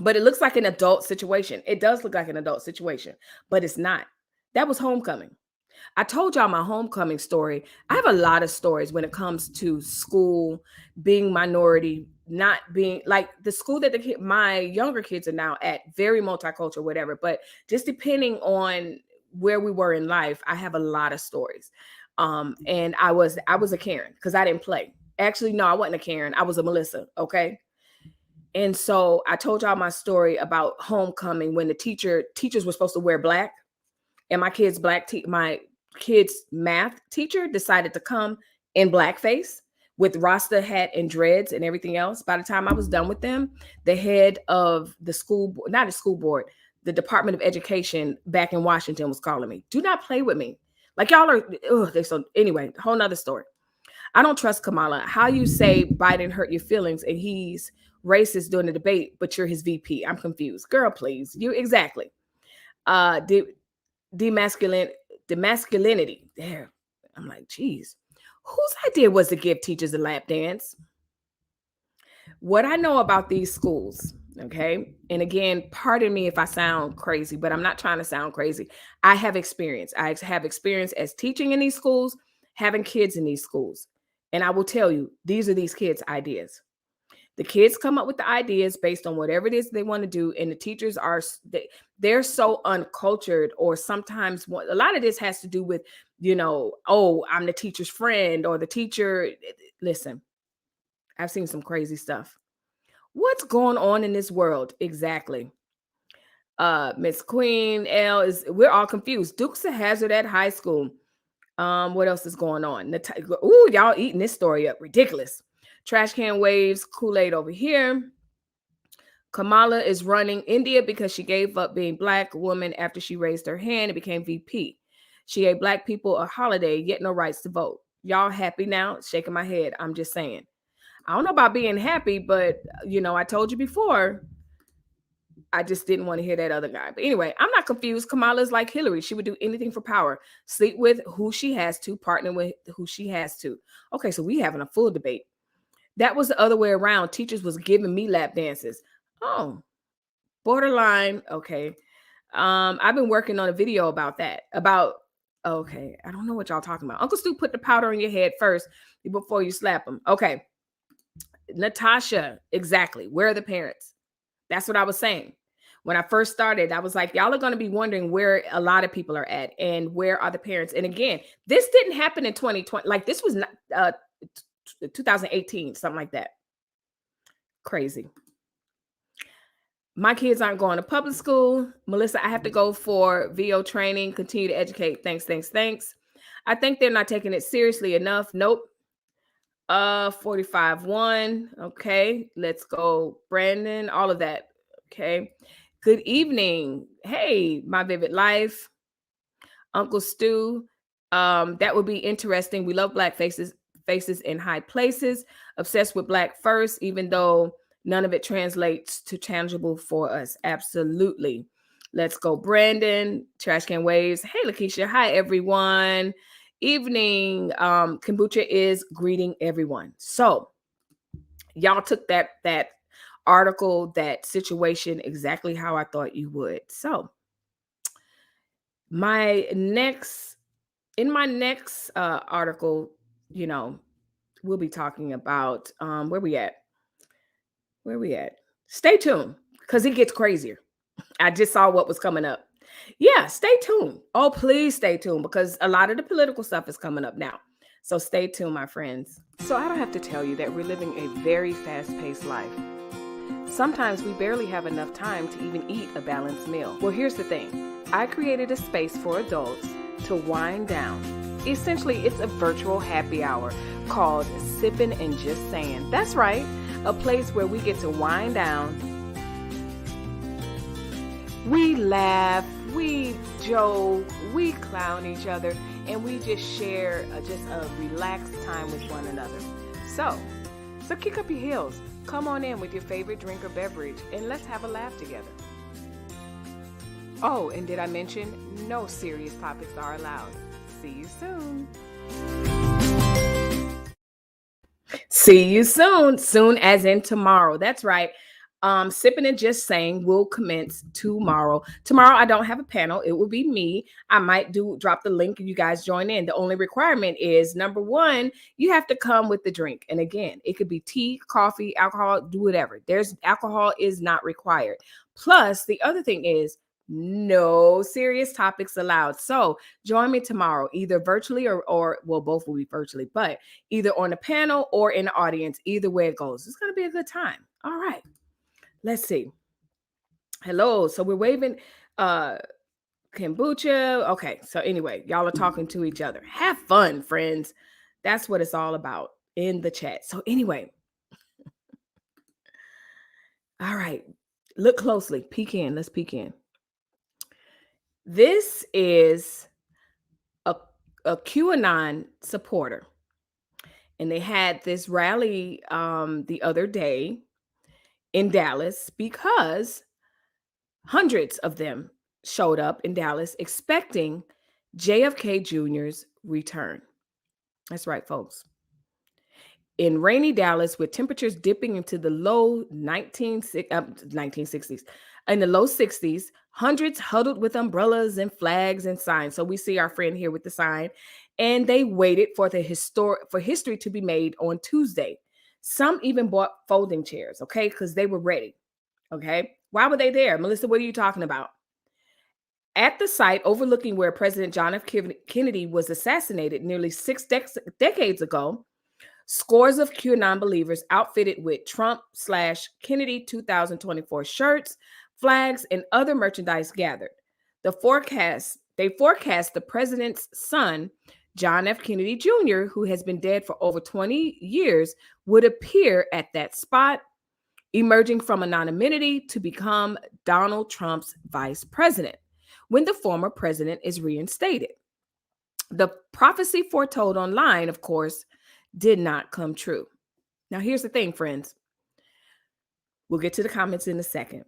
But it looks like an adult situation. It does look like an adult situation, but it's not. That was homecoming. I told y'all my homecoming story. I have a lot of stories when it comes to school, being minority, not being like the school that my younger kids are now at, very multicultural, whatever. But just depending on where we were in life, I have a lot of stories. And I was a Karen because I didn't play. Actually, no, I wasn't a Karen. I was a Melissa. Okay. And so I told y'all my story about homecoming when the teachers were supposed to wear black, and my kids' math teacher decided to come in blackface with Rasta hat and dreads and everything else. By the time I was done with them, the head of the school, not the school board, the Department of Education back in Washington was calling me. Do not play with me. Like y'all are, so anyway, whole nother story. I don't trust Kamala. How you say Biden hurt your feelings and he's racist during the debate, but you're his VP? I'm confused. Girl, please. You exactly. Demasculinity. There. I'm like, geez. Whose idea was to give teachers a lap dance? What I know about these schools, okay, and again, pardon me if I sound crazy, but I'm not trying to sound crazy. I have experience. I have experience as teaching in these schools, having kids in these schools. And I will tell you, these are these kids' ideas. The kids come up with the ideas based on whatever it is they want to do, and the teachers they're so uncultured, or sometimes a lot of this has to do with, oh, I'm the teacher's friend, or the teacher. Listen, I've seen some crazy stuff. What's going on in this world exactly? Miss Queen L we're all confused. Dukes of Hazzard at high school. What else is going on? Ooh, y'all eating this story up. Ridiculous. Trash can waves, Kool-Aid over here. Kamala is running India because she gave up being Black woman after she raised her hand and became VP. She gave Black people a holiday, yet no rights to vote. Y'all happy now? Shaking my head. I'm just saying. I don't know about being happy, but I told you before, I just didn't want to hear that other guy. But anyway, I'm not confused. Kamala's like Hillary. She would do anything for power. Sleep with who she has to, partner with who she has to. Okay, so we having a full debate. That was the other way around. Teachers was giving me lap dances. Oh, borderline. Okay. I've been working on a video about that. Okay, I don't know what y'all talking about. Uncle Stu put the powder on your head first before you slap him. Okay. Natasha, exactly. Where are the parents? That's what I was saying. When I first started, I was like, y'all are going to be wondering where a lot of people are at and where are the parents. And again, this didn't happen in 2020. Like this was not 2018, something like that. Crazy. My kids aren't going to public school. Melissa, I have to go for VO training, continue to educate. Thanks. I think they're not taking it seriously enough. Nope. 45-1. Okay, let's go. Brandon, all of that. Okay. Good evening. Hey, my vivid life. Uncle Stu. That would be interesting. We love Black faces in high places. Obsessed with Black first, even though none of it translates to tangible for us. Absolutely. Let's go, Brandon. Trash can waves. Hey, Lakeisha. Hi, everyone. Evening. Kombucha is greeting everyone. So y'all took that article, that situation, exactly how I thought you would. So in my next article, we'll be talking about where we at. Stay tuned, because it gets crazier. I just saw what was coming up. Yeah, stay tuned. Oh, please stay tuned, because a lot of the political stuff is coming up now. So stay tuned, my friends. So I don't have to tell you that we're living a very fast-paced life. Sometimes we barely have enough time to even eat a balanced meal. Well, here's the thing. I created a space for adults to wind down. Essentially, it's a virtual happy hour called Sippin' and Just Saying. That's right, a place where we get to wind down. We laugh, we joke, we clown each other, and we just share just a relaxed time with one another. So kick up your heels. Come on in with your favorite drink or beverage, and let's have a laugh together. Oh, and did I mention no serious topics are allowed? See you soon. See you soon. Soon as in tomorrow. That's right. Sipping and Just Saying will commence tomorrow. Tomorrow I don't have a panel. It will be me. I might drop the link and you guys join in. The only requirement is, number one, you have to come with the drink. And again, it could be tea, coffee, alcohol, do whatever. Alcohol is not required. Plus, the other thing is, No serious topics allowed. So join me tomorrow, either virtually or well, both will be virtually, but either on the panel or in the audience. Either way it goes, it's going to be a good time. All right, let's see. Hello. So we're waving kombucha. Okay. So anyway, y'all are talking to each other. Have fun, friends. That's what it's all about in the chat. So anyway, all right. Look closely. Peek in. Let's peek in. This is a QAnon supporter. And they had this rally the other day in Dallas because hundreds of them showed up in Dallas expecting JFK Jr.'s return. That's right, folks. In rainy Dallas, with temperatures dipping into the low 1960s, in the low 60s, hundreds huddled with umbrellas and flags and signs. So we see our friend here with the sign, and they waited for history to be made on Tuesday. Some even bought folding chairs, okay, because they were ready. Okay, why were they there, Melissa? What are you talking about? At the site overlooking where President John F. Kennedy was assassinated nearly 6 decades ago, scores of QAnon believers outfitted with Trump/Kennedy 2024 shirts, flags, and other merchandise gathered. They forecast the president's son, John F. Kennedy Jr., who has been dead for over 20 years, would appear at that spot, emerging from anonymity to become Donald Trump's vice president when the former president is reinstated. The prophecy foretold online, of course, did not come true. Now, here's the thing, friends. We'll get to the comments in a second.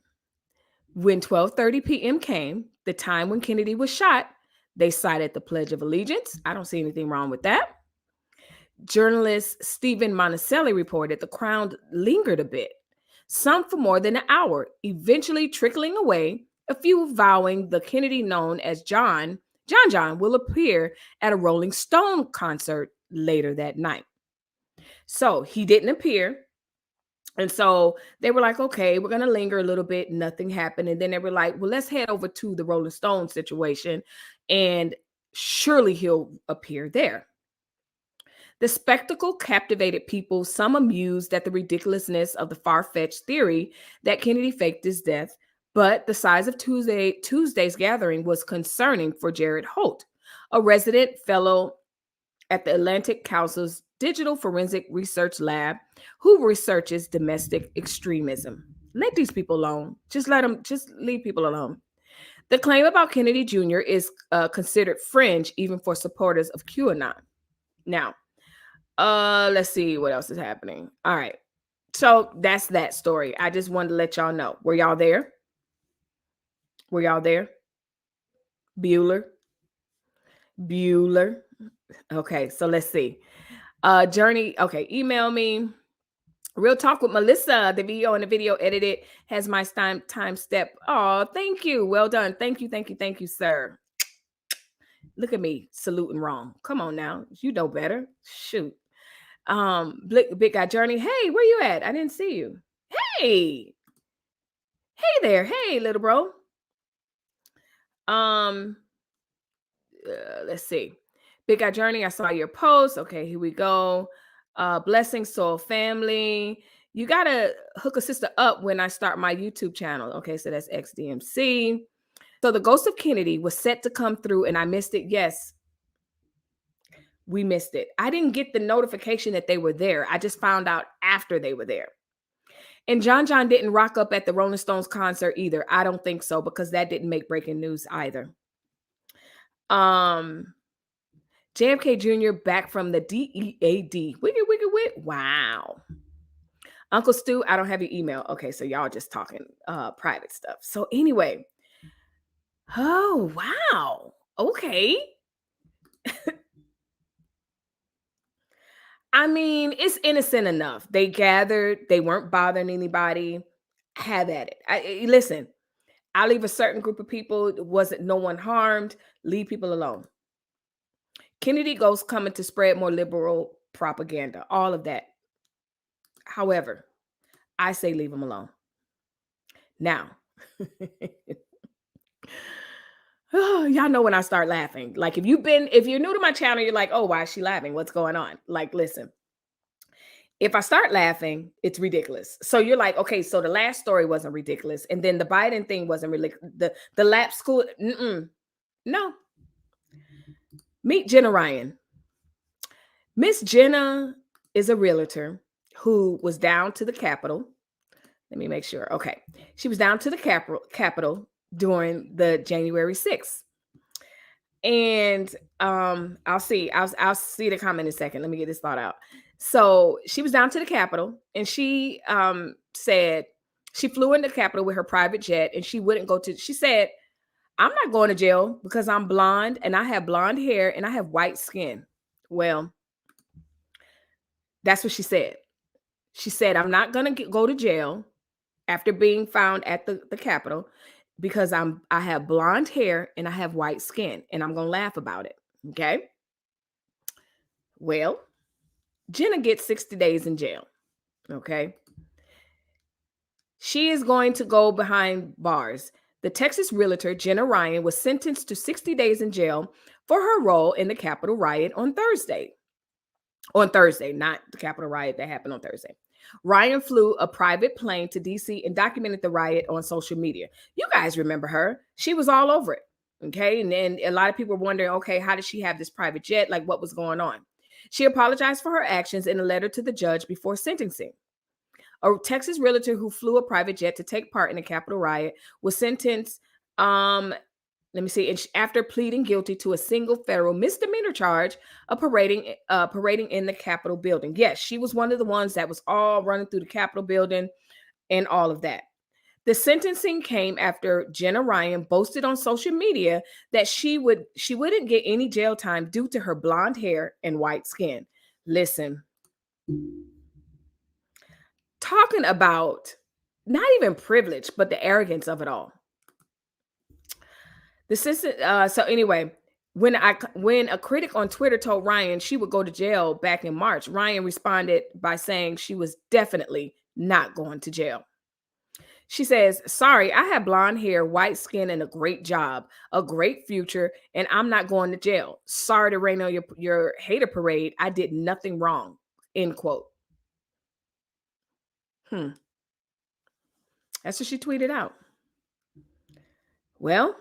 When 12:30 p.m. came, the time when Kennedy was shot, they cited the Pledge of Allegiance. I don't see anything wrong with that. Journalist Stephen Monticelli reported the crowd lingered a bit, some for more than an hour, eventually trickling away, a few vowing the Kennedy known as John will appear at a Rolling Stone concert later that night. So he didn't appear. And so they were like, okay, we're going to linger a little bit. Nothing happened. And then they were like, well, let's head over to the Rolling Stone situation, and surely he'll appear there. The spectacle captivated people, some amused at the ridiculousness of the far-fetched theory that Kennedy faked his death. But the size of Tuesday's gathering was concerning for Jared Holt, a resident fellow at the Atlantic Council's Digital Forensic Research Lab, who researches domestic extremism. Let these people alone. Just leave people alone. The claim about Kennedy Jr. is considered fringe even for supporters of QAnon. Now, let's see what else is happening. All right. So that's that story. I just wanted to let y'all know. Were y'all there? Were y'all there? Bueller. Okay, so let's see. Journey, okay, email me. Real Talk with Melissa. The video and the video edited has my time step. Oh, thank you. Well done. Thank you, sir. Look at me saluting wrong. Come on now. You know better. Shoot. Big Guy Journey. Hey, where you at? I didn't see you. Hey. Hey there. Hey, little bro. Let's see. Big Guy Journey, I saw your post. Okay, here we go. Blessing Soul Family. You gotta hook a sister up when I start my YouTube channel. Okay, so that's XDMC. So the ghost of Kennedy was set to come through and I missed it. Yes, we missed it. I didn't get the notification that they were there. I just found out after they were there. And John didn't rock up at the Rolling Stones concert either. I don't think so, because that didn't make breaking news either. JFK Jr. back from the DEAD. Wiggy. Wow. Uncle Stu, I don't have your email. Okay, so y'all just talking private stuff. So anyway. Oh, wow. Okay. I mean, it's innocent enough. They gathered. They weren't bothering anybody. Have at it. Listen, I leave a certain group of people. Wasn't no one harmed. Leave people alone. Kennedy ghosts coming to spread more liberal propaganda. All of that. However, I say leave them alone. Now, Y'all know when I start laughing. Like if you're new to my channel, you're like, oh, why is she laughing? What's going on? Like, listen, if I start laughing, it's ridiculous. So you're like, okay, so the last story wasn't ridiculous, and then the Biden thing wasn't really the lap school. No, meet Jenna Ryan. Miss Jenna is a realtor who was down to the Capitol. Let me make sure. Okay, she was down to the Capitol during the January 6th. And I'll see the comment in a second. Let me get this thought out. So she was down to the Capitol, and she said she flew in the Capitol with her private jet, and she wouldn't go to. She said, "I'm not going to jail because I'm blonde and I have blonde hair and I have white skin." Well, that's what she said. She said, "I'm not going to go to jail after being found at the Capitol because I have blonde hair and I have white skin, and I'm going to laugh about it." Okay. Well, Jenna gets 60 days in jail. Okay. She is going to go behind bars. The Texas realtor, Jenna Ryan, was sentenced to 60 days in jail for her role in the Capitol riot on Thursday. On Thursday, not the Capitol riot that happened on Thursday. Ryan flew a private plane to DC and documented the riot on social media. You guys remember her. She was all over it. Okay. And then a lot of people were wondering, okay, how did she have this private jet? Like, what was going on? She apologized for her actions in a letter to the judge before sentencing. A Texas realtor who flew a private jet to take part in the Capitol riot was sentenced, after pleading guilty to a single federal misdemeanor charge of parading in the Capitol building. Yes, she was one of the ones that was all running through the Capitol building and all of that. The sentencing came after Jenna Ryan boasted on social media that she wouldn't get any jail time due to her blonde hair and white skin. Listen, talking about not even privilege, but the arrogance of it all. So anyway, when a critic on Twitter told Ryan she would go to jail back in March, Ryan responded by saying she was definitely not going to jail. She says, "Sorry, I have blonde hair, white skin, and a great job, a great future, and I'm not going to jail. Sorry to rain on your hater parade. I did nothing wrong." End quote. That's what she tweeted out. Well,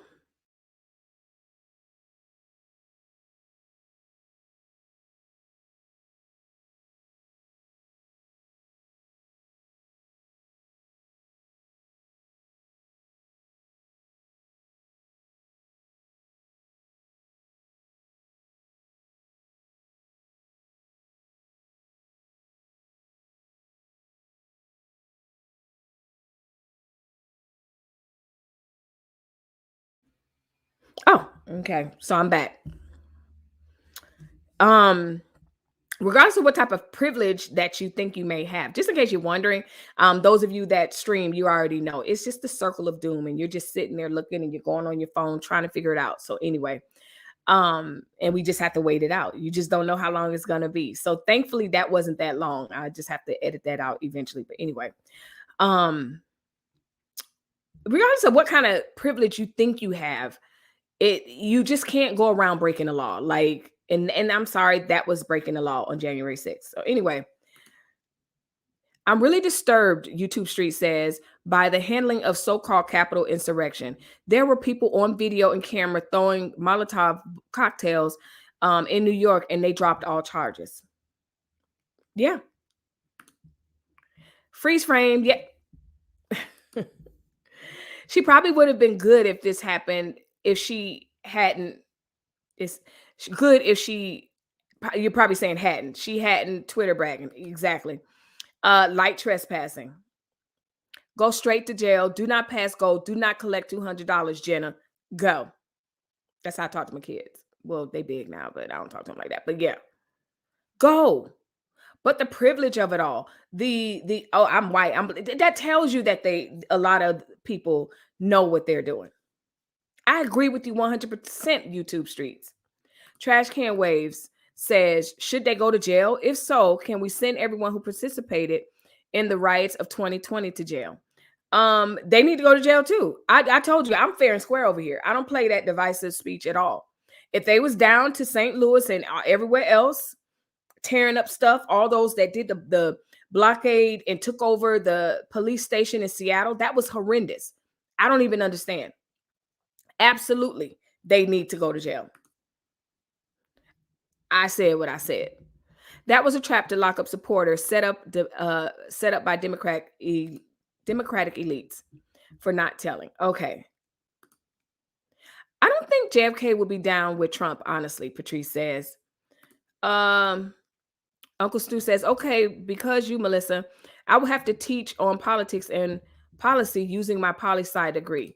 oh, okay. So I'm back. Regardless of what type of privilege that you think you may have, just in case you're wondering, those of you that stream, you already know it's just the circle of doom, and you're just sitting there looking and you're going on your phone trying to figure it out. So anyway, and we just have to wait it out. You just don't know how long it's gonna be. So thankfully that wasn't that long. I just have to edit that out eventually. But anyway, regardless of what kind of privilege you think you have, you just can't go around breaking the law. Like, and I'm sorry, that was breaking the law on January 6th. So anyway, I'm really disturbed, YouTube Street says, by the handling of so-called Capitol insurrection. There were people on video and camera throwing Molotov cocktails in New York, and they dropped all charges. Yeah. Freeze frame. Yeah. She probably would have been good if this happened if she hadn't. It's good if she, you're probably saying hadn't. She hadn't Twitter bragging. Exactly. Light trespassing. Go straight to jail. Do not pass go. Do not collect $200, Jenna. Go. That's how I talk to my kids. Well, they big now, but I don't talk to them like that. But yeah, go. But the privilege of it all, I'm white. That tells you that a lot of people know what they're doing. I agree with you 100%, YouTube Streets. Trash Can Waves says, should they go to jail? If so, can we send everyone who participated in the riots of 2020 to jail? They need to go to jail too. I told you I'm fair and square over here. I don't play that divisive speech at all. If they was down to St. Louis and everywhere else, tearing up stuff, all those that did the blockade and took over the police station in Seattle, that was horrendous. I don't even understand. Absolutely, they need to go to jail. I said what I said. That was a trap to lock up supporters set up by Democratic elites for not telling. Okay. I don't think JFK would be down with Trump, honestly, Patrice says. Uncle Stu says, okay, because you, Melissa, I will have to teach on politics and policy using my poli-sci degree.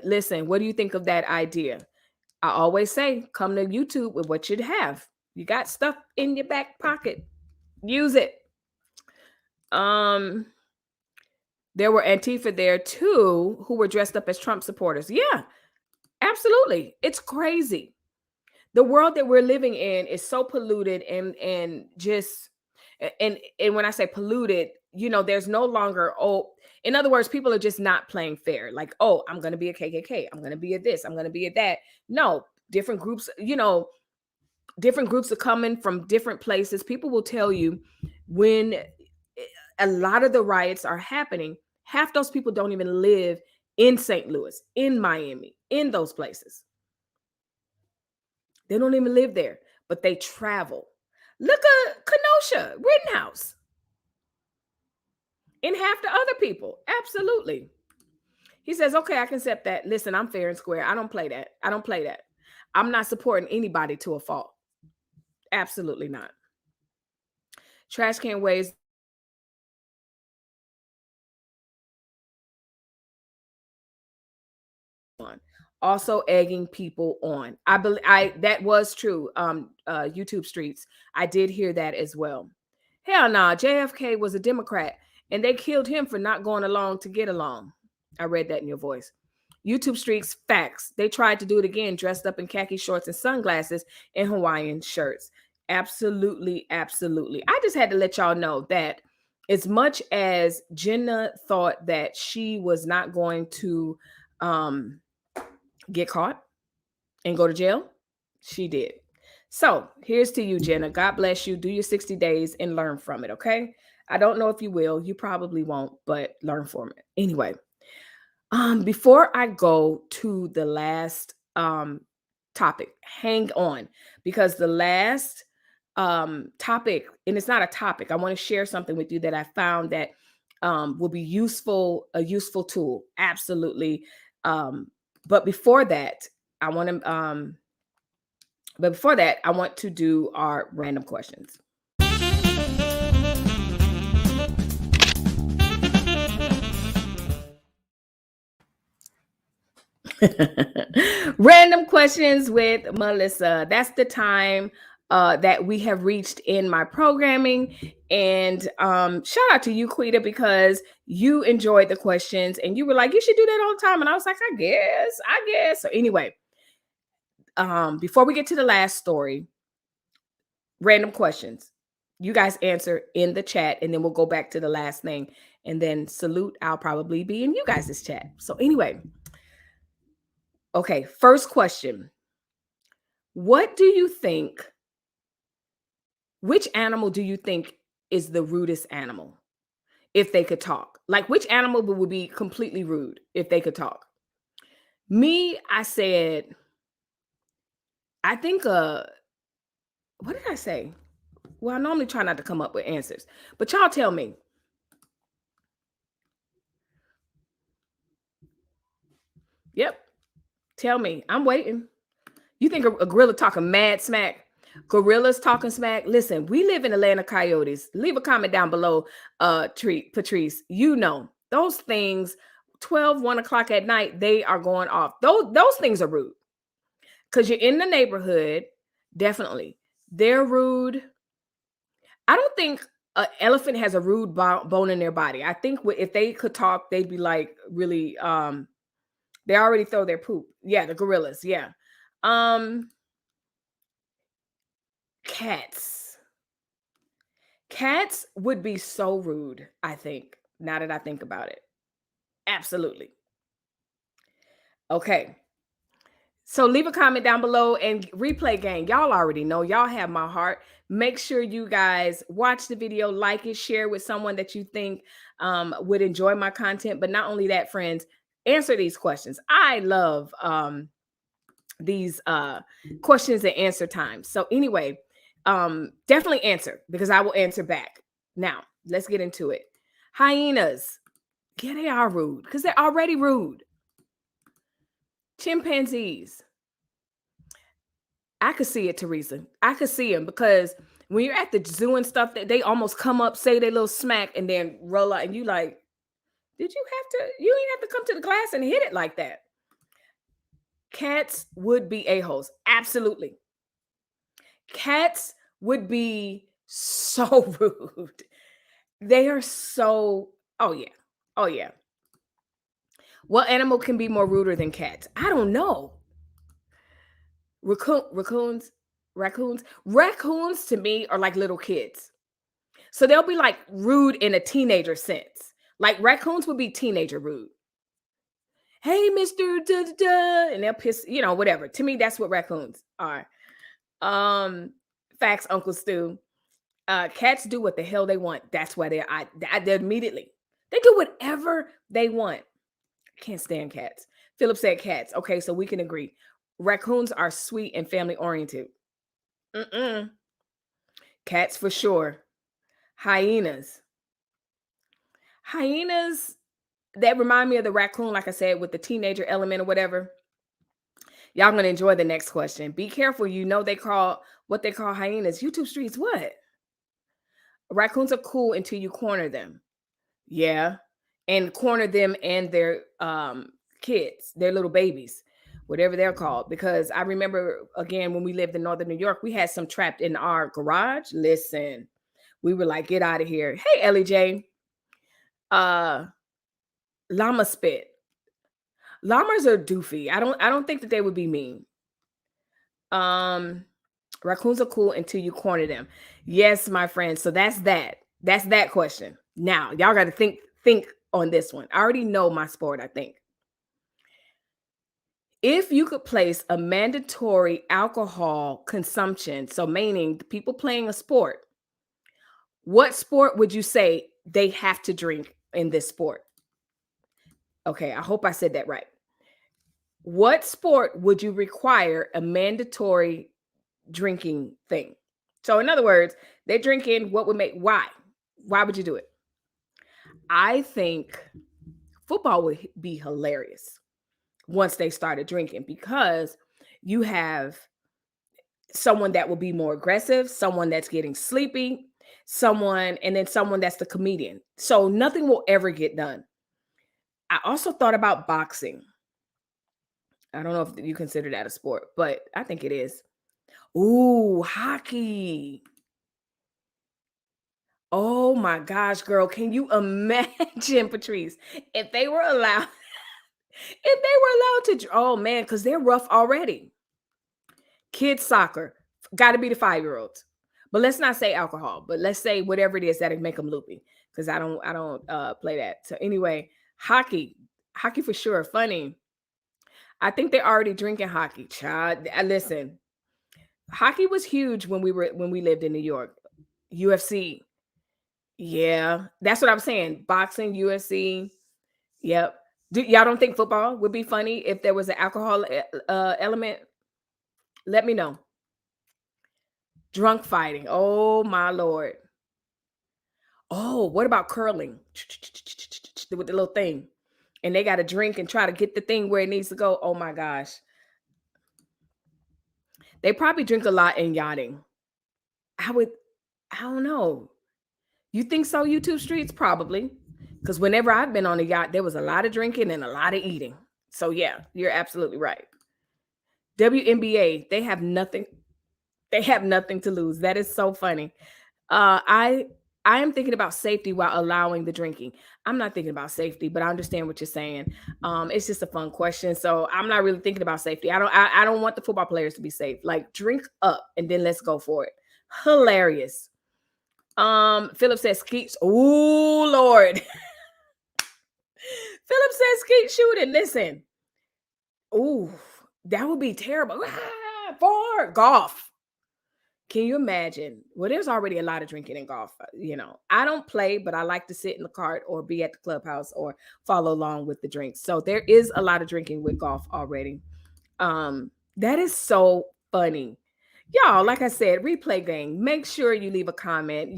Listen, what do you think of that idea? I always say, come to YouTube with what you have. You got stuff in your back pocket. Use it. There were Antifa there too, who were dressed up as Trump supporters. Yeah, absolutely. It's crazy. The world that we're living in is so polluted and just and when I say polluted, there's no longer, in other words, people are just not playing fair. Like, oh, I'm going to be a KKK, I'm going to be a this, I'm going to be a that. No, different groups, different groups are coming from different places. People will tell you when a lot of the riots are happening, half those people don't even live in St. Louis, in Miami, in those places. They don't even live there, but they travel. Look at Kenosha, Rittenhouse, and half the other people. Absolutely. He says, okay, I can accept that. Listen, I'm fair and square. I don't play that. I don't play that. I'm not supporting anybody to a fault. Absolutely not. Trash can ways. Also egging people on. I believe that was true. YouTube streets. I did hear that as well. Hell nah, JFK was a Democrat and they killed him for not going along to get along. I read that in your voice. YouTube streets, facts. They tried to do it again, dressed up in khaki shorts and sunglasses and Hawaiian shirts. Absolutely, absolutely. I just had to let y'all know that as much as Jenna thought that she was not going to get caught and go to jail, she did. So here's to you, Jenna. God bless you. Do your 60 days and learn from it, okay? I don't know if you will. You probably won't, but learn from it. Anyway, before I go to the last topic, hang on, because the last topic, and it's not a topic, I want to share something with you that I found that will be useful, a useful tool. Absolutely. But before that, I want to do our random questions. Random questions with Melissa. That's the time that we have reached in my programming. And shout out to you, Quita, because you enjoyed the questions and you were like, you should do that all the time. And I was like, I guess. So anyway, before we get to the last story, random questions. You guys answer in the chat and then we'll go back to the last thing. And then salute, I'll probably be in you guys' chat. So anyway, okay, first question. What do you think? Which animal do you think is the rudest animal if they could talk? Like, which animal would be completely rude if they could talk? Me, I said, I think, what did I say? Well, I normally try not to come up with answers, but y'all tell me. Yep. Tell me. I'm waiting. You think a gorilla talking mad smack? Gorillas talking smack? Listen, we live in the land of coyotes. Leave a comment down below, Patrice. You know, those things, 12, 1 o'clock at night, they are going off. Those things are rude. Because you're in the neighborhood, definitely. They're rude. I don't think an elephant has a rude bone in their body. I think if they could talk, they'd be like really, they already throw their poop. Yeah, the gorillas. Yeah. Cats. Cats would be so rude, I think, now that I think about it. Absolutely. Okay. So leave a comment down below and replay gang. Y'all already know, y'all have my heart. Make sure you guys watch the video, like it, share with someone that you think would enjoy my content. But not only that, friends, answer these questions. I love these questions and answer times. So anyway, definitely answer because I will answer back. Now, let's get into it. Hyenas. Yeah, they are rude because they're already rude. Chimpanzees. I could see it, Teresa. I could see them because when you're at the zoo and stuff, that they almost come up, say their little smack, and then roll out, and you like, did you have to? You didn't have to come to the glass and hit it like that. Cats would be a-holes. Absolutely. Cats would be so rude. They are so, oh yeah. Oh yeah. What animal can be more ruder than cats? I don't know. Raccoons to me are like little kids. So they'll be like rude in a teenager sense. Like raccoons would be teenager rude. Hey, Mr. Da, da, da, and they'll piss, whatever. To me, that's what raccoons are. Facts, Uncle Stu. Cats do what the hell they want. That's why they're immediately. They do whatever they want. Can't stand cats. Philip said cats. Okay, so we can agree. Raccoons are sweet and family oriented. Cats for sure. Hyenas. Hyenas, that remind me of the raccoon, like I said, with the teenager element or whatever. Y'all gonna enjoy the next question. Be careful. You know what they call hyenas. YouTube streets, what? Raccoons are cool until you corner them. Yeah. And corner them and their kids, their little babies, whatever they're called. Because I remember, again, when we lived in Northern New York, we had some trapped in our garage. Listen, we were like, get out of here. Hey, Ellie J. Llama spit. Llamas are doofy. I don't think that they would be mean. Raccoons are cool until you corner them. Yes, my friend. So that's that. That's that question. Now, y'all got to think on this one. I already know my sport, I think. If you could place a mandatory alcohol consumption, so meaning the people playing a sport, what sport would you say they have to drink in this sport? Okay, I hope I said that right. What sport would you require a mandatory drinking thing? So in other words, they're drinking, why would you do it? I think football would be hilarious once they started drinking because you have someone that will be more aggressive, someone that's getting sleepy, and then someone that's the comedian. So nothing will ever get done. I also thought about boxing. I don't know if you consider that a sport, but I think it is. Ooh, hockey. Oh my gosh, girl. Can you imagine, Patrice, if they were allowed to, oh man, because they're rough already. Kids soccer, got to be the 5-year-olds. But let's not say alcohol, but let's say whatever it is that'll make them loopy, because I don't play that. So anyway, hockey for sure. Funny. I think they're already drinking hockey. Child, listen, hockey was huge when we lived in New York. UFC. Yeah, that's what I'm saying. Boxing, UFC. Yep. Y'all don't think football would be funny if there was an alcohol element? Let me know. Drunk fighting. Oh my Lord. Oh, what about curling? With the little thing. And they got to drink and try to get the thing where it needs to go. Oh my gosh. They probably drink a lot in yachting. I don't know. You think so, YouTube streets? Probably. Because whenever I've been on a yacht, there was a lot of drinking and a lot of eating. So yeah, you're absolutely right. WNBA, they have nothing. They have nothing to lose. That is so funny. I am thinking about safety while allowing the drinking. I'm not thinking about safety, but I understand what you're saying. It's just a fun question. So I'm not really thinking about safety. I don't want the football players to be safe. Like drink up and then let's go for it. Hilarious. Philip says skeets. Oh Lord. Philip says skeet shooting. Listen. Ooh, that would be terrible. For golf. Can you imagine? Well, there's already a lot of drinking in golf. I don't play, but I like to sit in the cart or be at the clubhouse or follow along with the drinks. So there is a lot of drinking with golf already. That is so funny. Y'all, like I said, replay game. Make sure you leave a comment,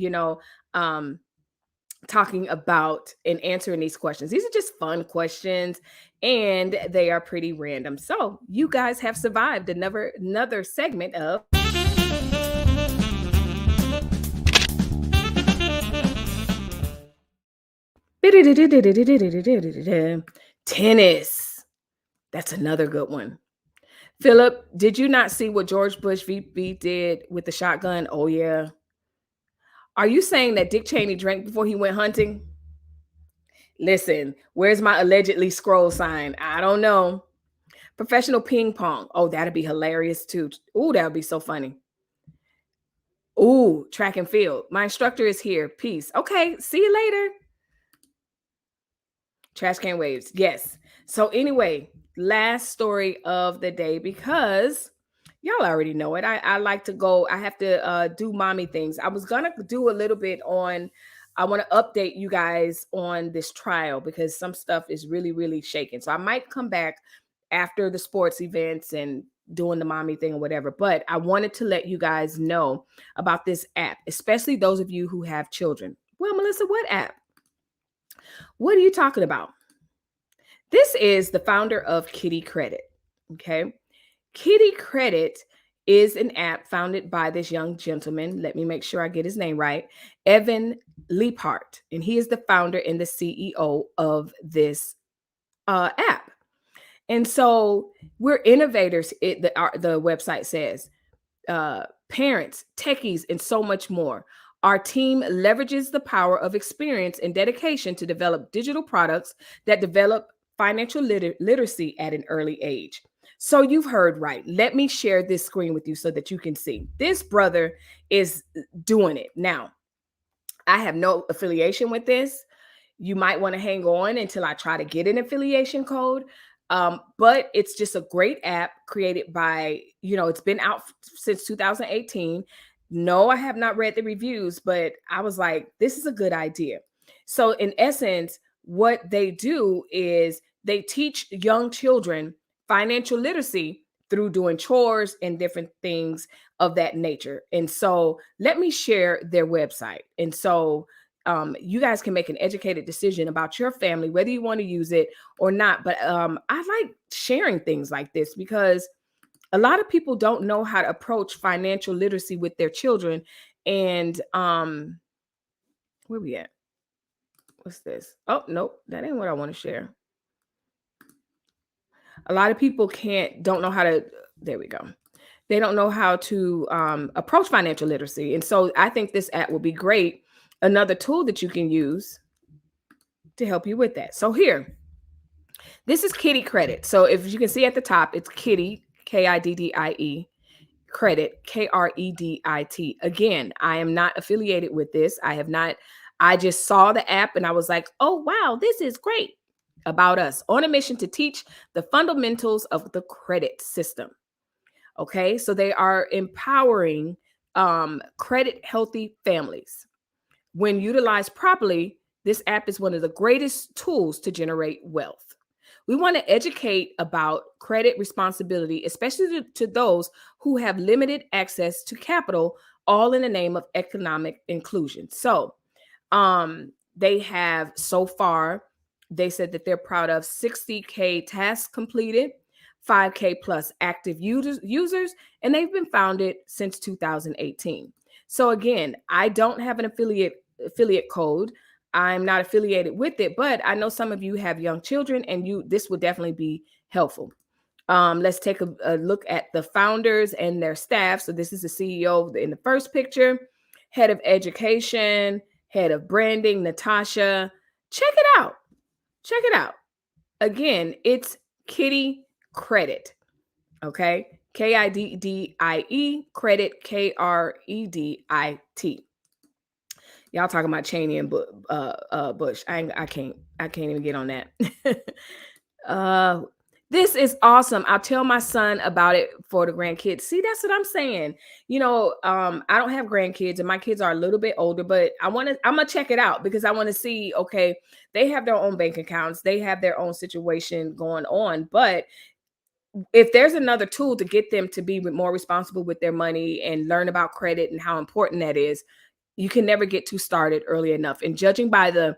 talking about and answering these questions. These are just fun questions and they are pretty random. So you guys have survived another segment of tennis. That's another good one. Philip, did you not see what George Bush VP did with the shotgun? Oh, yeah. Are you saying that Dick Cheney drank before he went hunting? Listen, where's my allegedly scroll sign? I don't know. Professional ping pong. Oh, that'd be hilarious too. Oh, that would be so funny. Oh, track and field. My instructor is here. Peace. Okay, see you later. Trash can waves. Yes. So anyway, last story of the day, because y'all already know it. I like to go. I have to do mommy things. I was gonna do a little bit on. I want to update you guys on this trial because some stuff is really, really shaking. So I might come back after the sports events and doing the mommy thing or whatever. But I wanted to let you guys know about this app, especially those of you who have children. Well, Melissa, what app? What are you talking about? This is the founder of Kiddie Kredit. Okay. Kiddie Kredit is an app founded by this young gentleman. Let me make sure I get his name right. Evan Leapart. And he is the founder and the CEO of this app. And so we're innovators. The website says, parents, techies, and so much more. Our team leverages the power of experience and dedication to develop digital products that develop financial literacy at an early age. So you've heard right. Let me share this screen with you so that you can see. This brother is doing it. Now, I have no affiliation with this. You might want to hang on until I try to get an affiliation code. But it's just a great app created by, it's been out since 2018. No, I have not read the reviews, but I was like, this is a good idea. So in essence, what they do is they teach young children financial literacy through doing chores and different things of that nature. And so let me share their website. And so you guys can make an educated decision about your family, whether you want to use it or not. But I like sharing things like this because a lot of people don't know how to approach financial literacy with their children. And where we at? What's this? Oh, nope, that ain't what I want to share. A lot of people don't know how to, there we go. They don't know how to approach financial literacy. And so I think this app will be great. Another tool that you can use to help you with that. So here, this is Kiddie Kredit. So if you can see at the top, it's Kiddie, Kiddie, Kredit, Kredit. Again, I am not affiliated with this. I just saw the app and I was like, oh, wow, this is great. About us on a mission to teach the fundamentals of the credit system. Okay, so they are empowering credit healthy families. When utilized properly, this app is one of the greatest tools to generate wealth. We want to educate about credit responsibility, especially to those who have limited access to capital, all in the name of economic inclusion. So they have so far, they said that they're proud of 60K tasks completed, 5K plus active users, and they've been founded since 2018. So again, I don't have an affiliate code. I'm not affiliated with it, but I know some of you have young children and this would definitely be helpful. Let's take a look at the founders and their staff. So this is the CEO in the first picture, head of education, head of branding, Natasha. Check it out. Check it out. Again, it's Kiddie Kredit. Okay. Kiddie, Kredit, Kredit. Y'all talking about Cheney and Bush. I can't even get on that. This is awesome. I'll tell my son about it for the grandkids. See, that's what I'm saying. I don't have grandkids and my kids are a little bit older, but I'm gonna check it out because I want to see, okay, they have their own bank accounts, they have their own situation going on, but if there's another tool to get them to be more responsible with their money and learn about credit and how important that is, you can never get too started early enough. And judging by the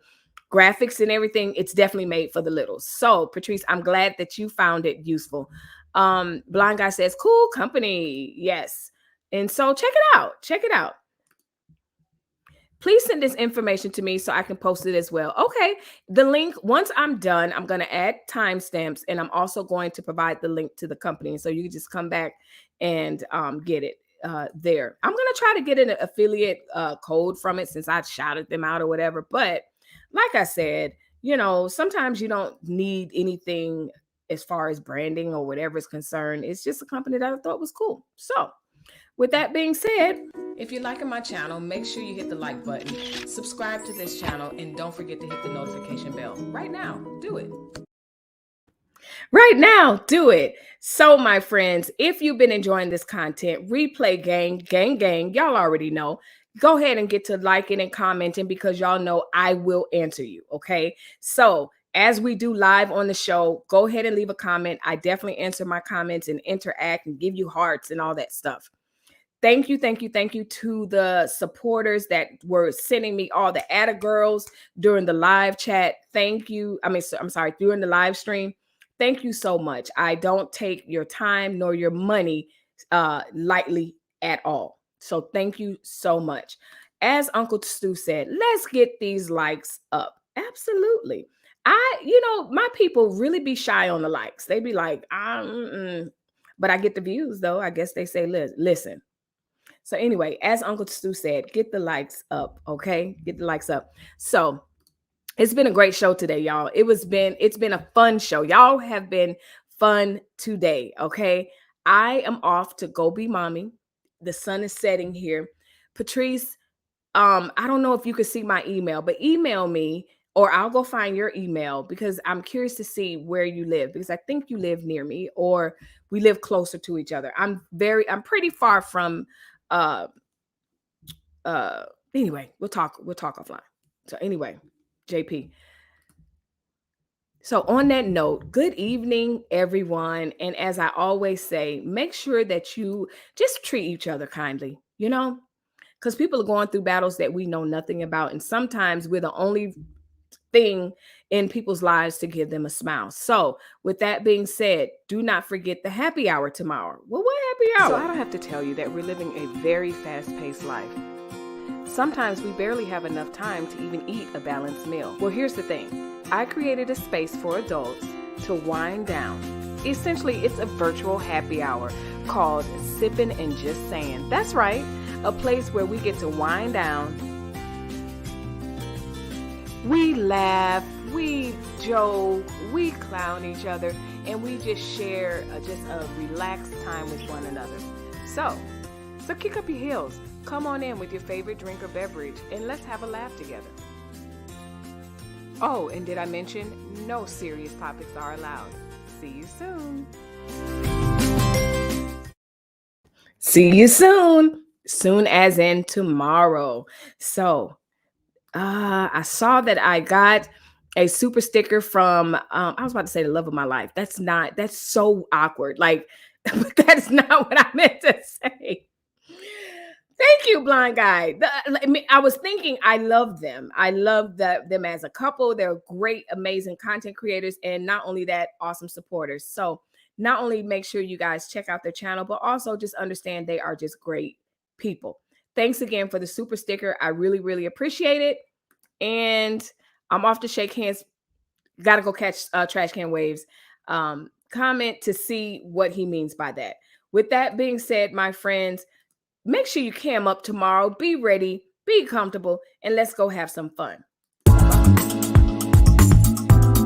graphics and everything, it's definitely made for the littles. So Patrice, I'm glad that you found it useful. Blind Guy says, cool company. Yes. And so check it out. Check it out. Please send this information to me so I can post it as well. Okay. The link, once I'm done, I'm going to add timestamps and I'm also going to provide the link to the company. So you can just come back and get it there. I'm going to try to get an affiliate code from it since I shouted them out or whatever. But like I said, sometimes you don't need anything as far as branding or whatever is concerned. It's just a company that I thought was cool. So with that being said, if you're liking my channel, make sure you hit the like button, subscribe to this channel, and don't forget to hit the notification bell. Right now, do it. Right now, do it. So, my friends, if you've been enjoying this content, replay gang, y'all already know. Go ahead and get to liking and commenting because y'all know I will answer you, okay? So, as we do live on the show, go ahead and leave a comment. I definitely answer my comments and interact and give you hearts and all that stuff. Thank you to the supporters that were sending me all the atta girls during the live chat. Thank you. I'm sorry, during the live stream. Thank you so much. I don't take your time nor your money lightly at all. So thank you so much. As Uncle Stu said, let's get these likes up. Absolutely. My people really be shy on the likes. They be like, but I get the views though. I guess they say, listen. So anyway, as Uncle Stu said, get the likes up, okay? Get the likes up. So it's been a great show today, y'all. It's been a fun show. Y'all have been fun today, okay? I am off to go be mommy. The sun is setting here. Patrice, I don't know if you could see my email, but email me or I'll go find your email because I'm curious to see where you live because I think you live near me or we live closer to each other. I'm pretty far from anyway, we'll talk offline. So anyway, JP. So on that note, good evening, everyone. And as I always say, make sure that you just treat each other kindly, because people are going through battles that we know nothing about. And sometimes we're the only thing in people's lives to give them a smile. So with that being said, do not forget the happy hour tomorrow. Well, what happy hour? So I don't have to tell you that we're living a very fast-paced life. Sometimes we barely have enough time to even eat a balanced meal. Well, here's the thing. I created a space for adults to wind down. Essentially, it's a virtual happy hour called Sippin' and Just Saying. That's right, a place where we get to wind down. We laugh, we joke, we clown each other, and we just share just a relaxed time with one another. So kick up your heels. Come on in with your favorite drink or beverage, and let's have a laugh together. Oh, and did I mention no serious topics are allowed? See you soon. See you soon. Soon as in tomorrow. So I saw that I got a super sticker from I was about to say the love of my life. That's so awkward. Like, but that's not what I meant to say. Thank you, Blind Guy. I was thinking I love them. I love them as a couple. They're great, amazing content creators. And not only that, awesome supporters. So not only make sure you guys check out their channel, but also just understand they are just great people. Thanks again for the super sticker. I really, really appreciate it. And I'm off to shake hands. Got to go catch trash can waves. Comment to see what he means by that. With that being said, my friends, make sure you cam up tomorrow. Be ready, be comfortable, and let's go have some fun.